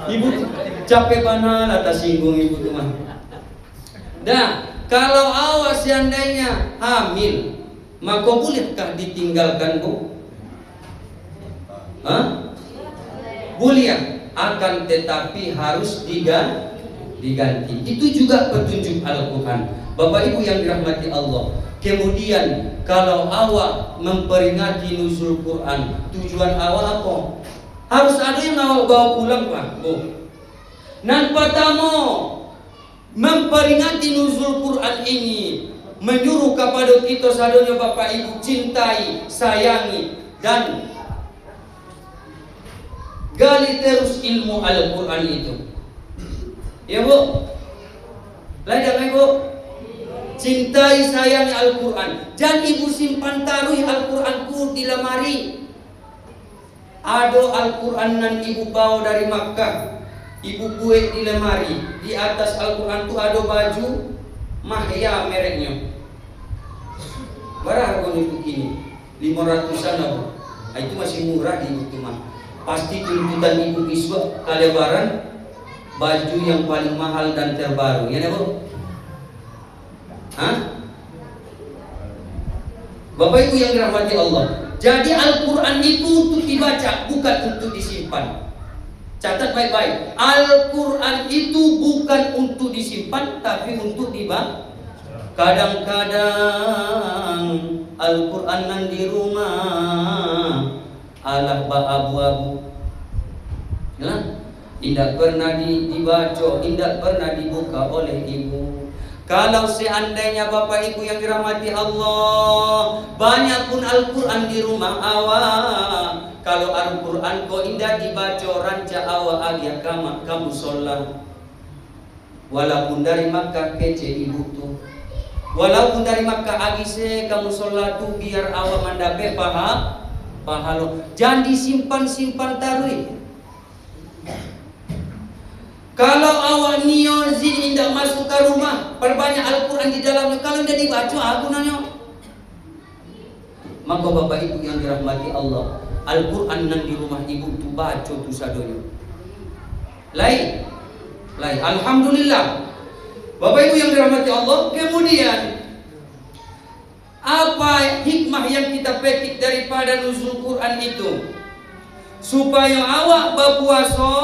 Ibu capek banget atas singgung ibu tuh mah. Dah, kalau awak seandainya hamil, maka bolehkah ditinggalkan bu? Boleh, akan tetapi harus diganti. Itu juga petunjuk Al-Quran. Bapak Ibu yang dirahmati Allah. Kemudian kalau awak memperingati nuzul Quran, tujuan awak apa? Harus ada yang awak bawa pulang Pak, Bu. Nan pertama memperingati nuzul Quran ini, menyuruh kepada kita sadonya Bapak Ibu cintai, sayangi dan gali terus ilmu Al-Quran itu. Ya Bu? Lain Bu? Cintai, sayangi Al-Quran. Jangan ibu simpan taruh Al-Quran ku di lemari. Ada Al-Quran nan ibu bawa dari Makkah, ibu buat di lemari. Di atas Al-Quran tu ada baju Mahya mereknya. Berapa harga itu kini? 500-an Bu. Itu masih murah di ibu mah. Pasti tuntutan ibu iswa kalebaran baju yang paling mahal dan terbaru. Ya Bu? Hah? Bapak Ibu yang dirahmati Allah. Jadi Al-Quran itu untuk dibaca, bukan untuk disimpan. Catat baik-baik. Al-Quran itu bukan untuk disimpan, tapi untuk dibaca. Kadang-kadang Al-Quran nan di rumah alah abu-abu. Ya? Tidak pernah dibaca, tidak pernah dibuka oleh ibu. Kalau seandainya Bapak Ibu yang dirahmati Allah, banyak pun Al-Quran di rumah awak. Kalau Al-Quran kau indah dibaca ranca awak agak kamu sholat. Walaupun dari Makkah kece ibu tu, walaupun dari Makkah agise kamu sholat tu biar awak mendapat pahala. Jangan disimpan-simpan taruh. Kalau awak niat zin indah masuk ke rumah, perbanyak Al-Quran di dalamnya. Kalau tidak dibaca, aku nanya. Maka Bapak Ibu yang dirahmati Allah, Al-Quran nan di rumah ibu tu baca tu sadonya. Lain. Alhamdulillah. Bapak Ibu yang dirahmati Allah, kemudian apa hikmah yang kita petik daripada nuzul Quran itu? Supaya awak berpuasa,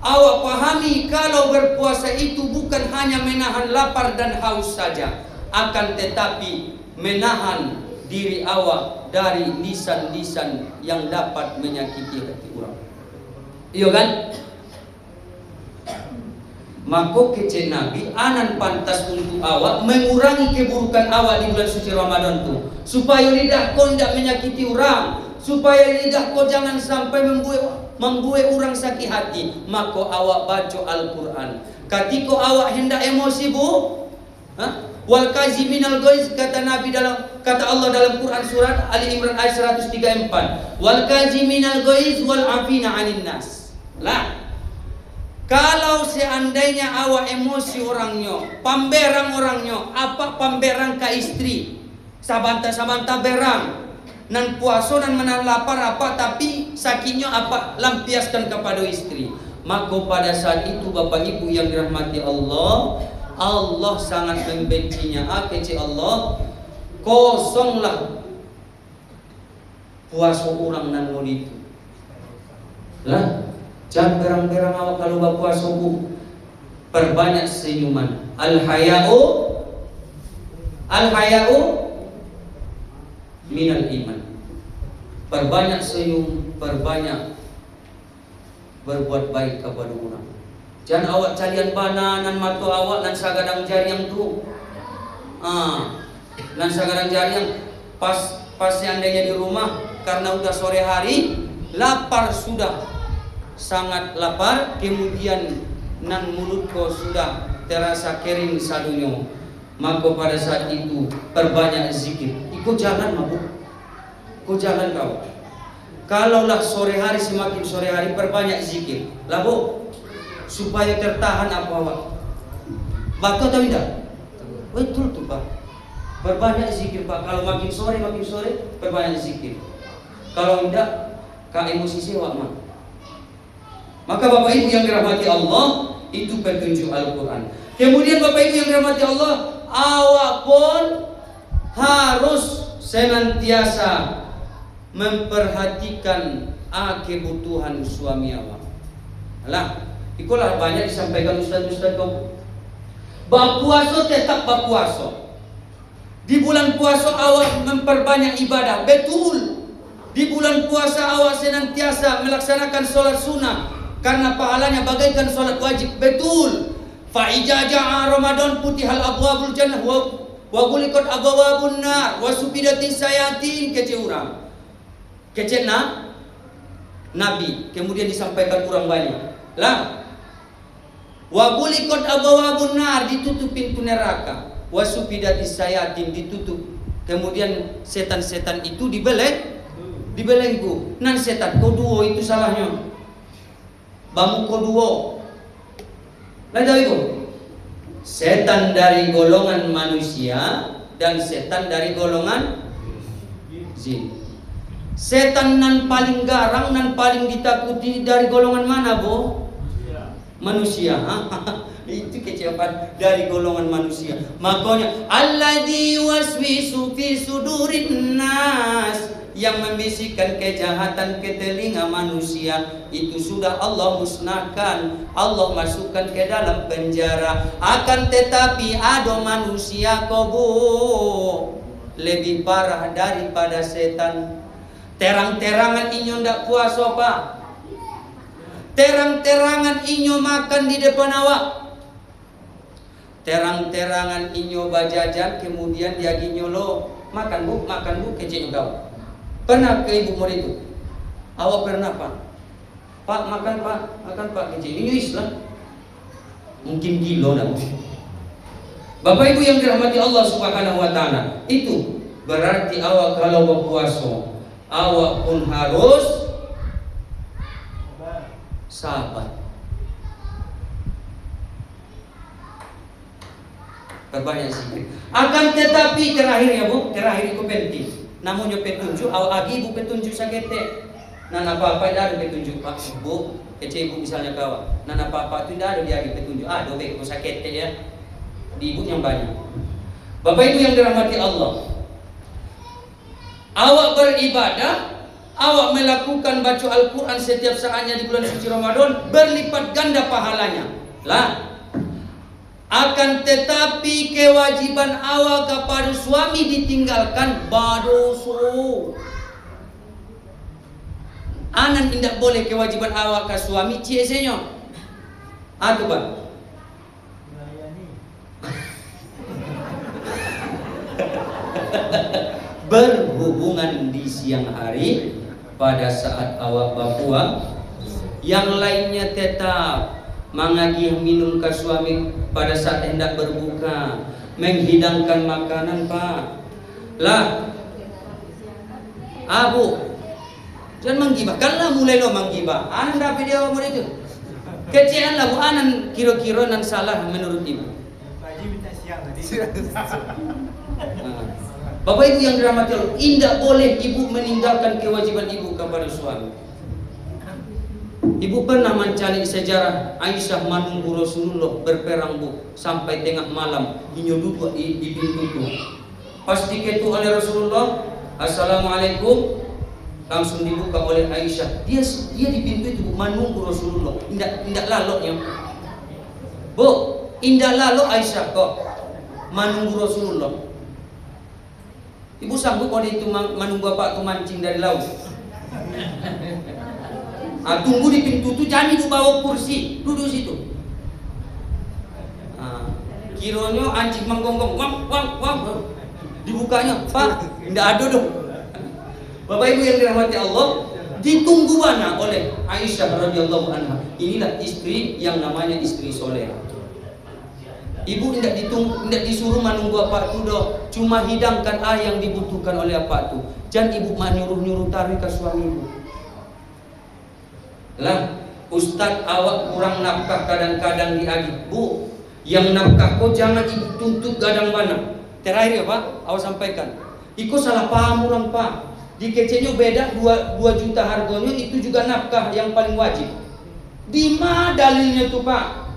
awak pahami kalau berpuasa itu bukan hanya menahan lapar dan haus saja, akan tetapi menahan diri awak dari lisan-lisan yang dapat menyakiti hati orang. Iya kan? Maka kece Nabi anan pantas untuk awak mengurangi keburukan awak di bulan suci Ramadan itu, supaya lidah kau tidak menyakiti orang, supaya lidah kau jangan sampai membuat orang sakit hati. Maka awak baca Al-Quran. Ketika awak hendak emosi Bu, wal kaziminal ghaiz, kata Nabi kata Allah dalam Quran surat Ali Imran ayat 134, wal kaziminal ghaiz wal afina 'anil nas. Lah, kalau seandainya awak emosi orangnya, pamberang orangnya, apa pamberang ke istri, sabanta berang, nan puasa nan menahan lapar apa, tapi sakitnya apa lampiaskan kepada istri. Maka pada saat itu Bapak Ibu yang dirahmati Allah, Allah sangat membencinya. Kece Allah, kosonglah puasa orang nan mau itu. Lah, jangan berang-berang awak kalau berpuasa Bu. Perbanyak senyuman. Al-haya'u minal iman. Perbanyak senyum, perbanyak berbuat baik kepada orang. Jangan awak carian bana nan mata awak nan sagadang jariang tu. Nan sagadang jariang pas seandainya di rumah karena udah sore hari, lapar sudah, sangat lapar, kemudian nan mulut kau sudah terasa kering sadunya. Maka pada saat itu perbanyak zikir. Ikut jalan mabuk. Ikut jalan kau. Kalaulah sore hari, semakin sore hari perbanyak zikir. Lah Bu, supaya tertahan apa awak. Betul atau tidak? Betul tuh Pak. Perbanyak zikir Pak. Kalau makin sore perbanyak zikir. Kalau tidak, kak emosi sewa mah. Maka Bapak Ibu yang dirahmati Allah, itu petunjuk Al-Quran. Kemudian Bapak Ibu yang dirahmati Allah, awak pun harus senantiasa memperhatikan kebutuhan suami awak. Alah, itulah banyak disampaikan ustaz-ustaz kau. Berpuasa tetap berpuasa. Di bulan puasa awak memperbanyak ibadah, betul. Di bulan puasa awak senantiasa melaksanakan sholat sunnah. karena pahalanya bagaikan sholat wajib. Betul. Fa idza jaa Ramadan futihal abwabul jannah wa ghuliqat abwabun nar wa sufidatis sayatin. Kece urang. Kece Nabi. Kemudian disampaikan kurang banyak. Lah. Wa ghuliqat abwabun nar, ditutup pintu neraka. Wa sufidatis sayatin, ditutup. Kemudian setan-setan itu dibelenggu. Nan setan koduo itu salahnya. Bamu koduo. Lah tahu itu? Setan dari golongan manusia dan setan dari golongan jin. Setan nan paling garang, nan paling ditakuti dari golongan mana, Bo? Manusia. Itu kecewaan dari golongan manusia. Makanya alladzi waswisu fi sudurin nas, yang membisikkan kejahatan ke telinga manusia, itu sudah Allah musnahkan, Allah masukkan ke dalam penjara. Akan tetapi ada manusia kobo lebih parah daripada setan. Terang-terangan inyo ndak puasa, Pak. Terang-terangan inyo makan di depan awak. Terang-terangan inyo bajajan, kemudian dia ginyolo, makan bu, kecil kau. Pernah ke ibu murid itu? Awak pernah, Pak? Pak, makan Pak, kecil. Ini Islam. Mungkin gilo dah. Bapak Ibu yang dirahmati Allah Subhanahu wa taala, itu berarti awak kalau berpuasa, awak pun harus sabar. Perbanyak sikit. Akan tetapi terakhir ya Bu, terakhir itu penting. Namanya petunjuk, awak agi Bu petunjuk sakete. Nah apa-apa tidak ada petunjuk Pak Bu, kece Ibu misalnya kawan. Nah apa-apa itu tidak ada dia agi petunjuk. Ah, dobek sakete ya. Di ibu yang banyak. Bapak Ibu yang dirahmati Allah, awak beribadah, awak melakukan baca Al-Quran setiap saatnya di bulan suci Ramadan, berlipat ganda pahalanya. Lah, akan tetapi kewajiban awak kepada suami ditinggalkan badoso. Anan tidak boleh kewajiban awak ke suami ciesenya. Aduh Pak. Berhubungan di siang hari pada saat awak berpuasa, yang lainnya tetap mengagih minum ke suami pada saat hendak berbuka, menghidangkan makanan Pak. Lah, Abu, jangan menggibah. Kalau mulai lo menggibah, anan dapat dia umur itu. Kecian lah Bu, anan kira-kira nan salah menurut Ibu. Pak Haji minta siang tadi. Bapak Ibu yang dirahmati Allah, tidak boleh ibu meninggalkan kewajiban ibu kepada suami. Ibu pernah mencari sejarah Aisyah menunggu Rasulullah berperang Bu sampai tengah malam. Inyo duduk di pintu itu. Pas diketuk oleh Rasulullah, Assalamualaikum, langsung dibuka oleh Aisyah. Dia di pintu itu menunggu Rasulullah. Indak laloknya. Bu, indak lalok Aisyah kok menunggu Rasulullah. Ibu sanggup kalau itu menunggu bapak tu mancing dari laut. Tunggu di pintu tu, jangan ibu bawa kursi, duduk situ. Kiranya anjing menggonggong, wang, dibukanya, Pak, tidak ada dong. Bapak Ibu yang dirahmati Allah, ditunggu mana oleh Aisyah radhiyallahu anha. Inilah istri yang namanya istri soleh. Ibu tidak disuruh menunggu apa tu doh, cuma hidangkan yang dibutuhkan oleh apa tu. Jangan ibu menyuruh tarik ke suami ibu. Lah, Ustaz awak kurang nafkah kadang-kadang diagih. Bu, yang nafkah kau jangan ibu tuntut gadang mana. Terakhir ya Pak, awak sampaikan. Iko salah paham orang Pak. Di kecenya beda 2 juta harganya, itu juga nafkah yang paling wajib. Di mana dalilnya tuh Pak?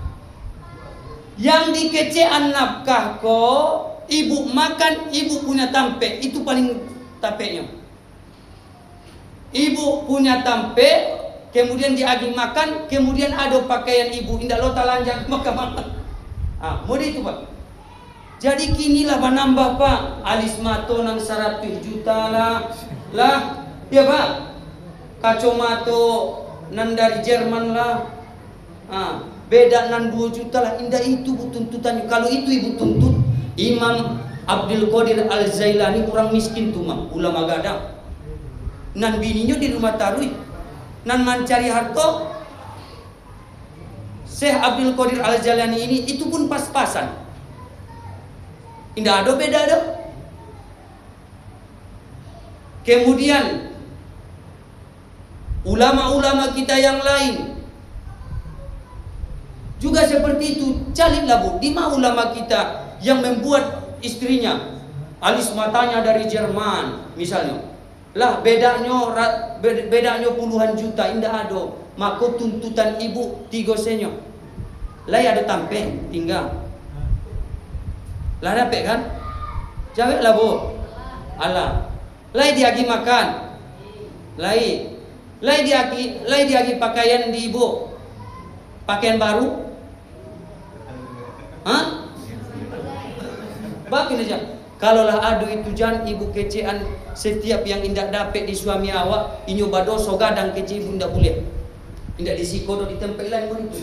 Yang dikecean nafkah kok, ibu makan, ibu punya tampe, itu paling tapenya. Ibu punya tampe, kemudian diagih makan, kemudian ada pakaian ibu, indah lo talanjang makan. Mau itu Pak. Jadi kinilah menambah Pak, alis mato nang 100 juta lah, ya Pak. Kacamata nan dari Jerman lah. Beda nan 2 juta lah, indah itu bu tuntutannya. Kalau itu ibu tuntut Imam Abdul Qadir Al-Zailani orang miskin tuh mah, ulama gadang. Nan bininya di rumah tarui, nan mencari harta. Syekh Abdul Qadir Al-Zailani ini itu pun pas-pasan. Indah ada beda ada. Kemudian ulama-ulama kita yang lain juga seperti itu. Carilah bu, di mana ulama kita yang membuat istrinya alis matanya dari Jerman misalnya. Lah bedanya puluhan juta, indah ada. Maka tuntutan ibu 3 senyo. Lah ada tampeng tinggal. Lah dapat kan? Jawab lah bu. Allah. Lah diagi makan. Lah diagi pakaian di ibu. Pakaian baru. Hah? Bakin aja. Kalaulah adu itu jangan ibu kecean setiap yang indak dapat di suami awak, inyo badoso gadang kece ibu indak boleh. Indak disikodo di tempat lain pun itu.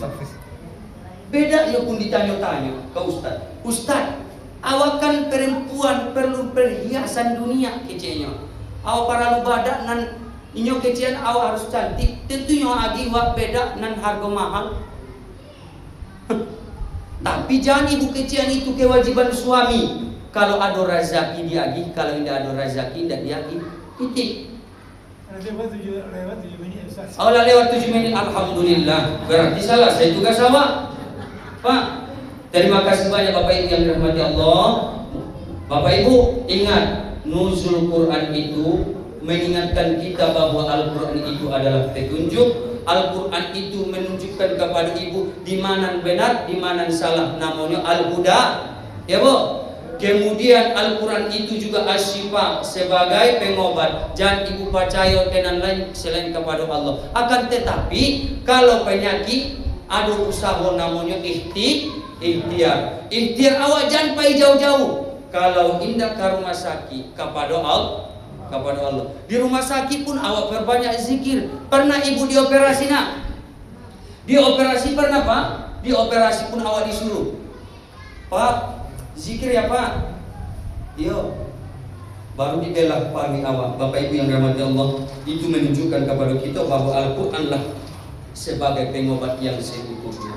Beda ya pun ditanya-tanya ke ustaz. Ustaz, awak kan perempuan perlu perhiasan dunia kecenya. Awak para lubadak nan inyo kecean awak harus cantik. Tentunya lagi wak beda nan harga mahal. Tapi jangan ibu kecian itu kewajiban suami. Kalau ada rezeki diagi, kalau tidak ada rezeki tidak diagi. Titik. Allah lewat 7 menit, alhamdulillah. Berarti salah, saya tugas sama. Pak, terima kasih banyak Bapak Ibu yang dirahmati Allah. Bapak Ibu ingat, nuzul Quran itu mengingatkan kita bahwa Al-Quran itu adalah petunjuk. Al-Quran itu menunjukkan kepada ibu di mana benar, di mana salah. Namanya Al-Huda, ya bu. Kemudian Al-Quran itu juga asyifa sebagai pengobat. Jangan ibu percaya dengan lain selain kepada Allah. Akan tetapi kalau penyakit ada usaha namanya ikhtiar. Ikhtiar awak jangan pergi jauh-jauh. Kalau indah ke rumah sakit kepada Allah. Di rumah sakit pun awak perbanyak zikir. Pernah ibu dioperasi nak? Dioperasi pernah pak? Dioperasi pun awak disuruh, Pak zikir ya pak. Yo, baru dibela pagi awak. Bapak Ibu yang dirahmati Allah, itu menunjukkan kepada kita bahwa Al-Quran lah sebagai pengobat yang seutuhnya.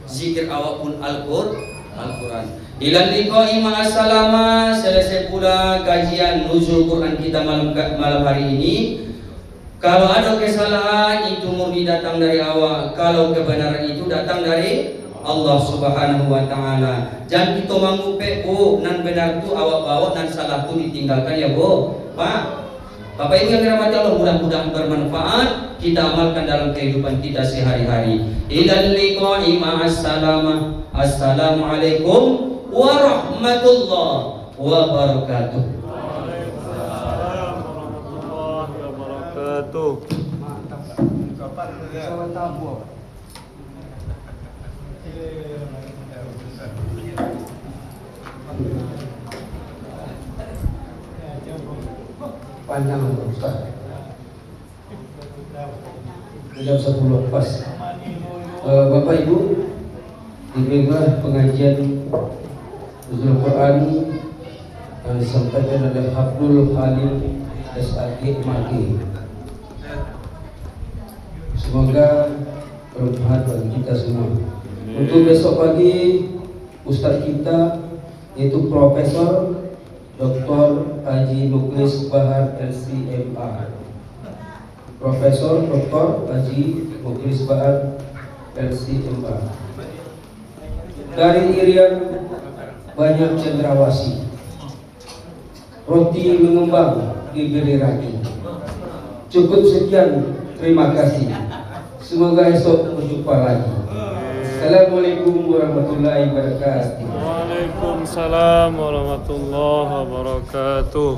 Zikir awak pun Al-Quran. Ilal liqa'i ma'assalama. Selesai pula kajian nuzul Quran kita malam hari ini. Kalau ada kesalahan itu murni datang dari awak. Kalau kebenaran itu datang dari Allah Subhanahu wa taala. Jangan kita manggupe nan benar tu awak bawa, nan salah tu ditinggalkan ya bu. Pak, Bapak Ibu yang dirahmati Allah, mudah-mudahan bermanfaat kita amalkan dalam kehidupan kita sehari-hari. Ilal liqa'i ma'assalama. Assalamualaikum warahmatullahi wabarakatuh. Waalaikumsalam warahmatullahi wabarakatuh. Panjang Ustaz. Jam 10 pas. Bapak Ibu, diberilah pengajian nuzul Quran yang disampaikan oleh Abdul Khalil SAG Maki. Semoga bermanfaat bagi kita semua. Untuk besok pagi Ustaz kita yaitu Profesor Dr. Haji Mukhlis Bahar LCMA. Profesor Dr. Haji Mukhlis Bahar LCMA. Dari Irian banyak cendrawasih. Roti mengembang diberi ragi. Cukup sekian, terima kasih. Semoga esok berjumpa lagi. Assalamualaikum warahmatullahi wabarakatuh. Waalaikumsalam warahmatullahi wabarakatuh.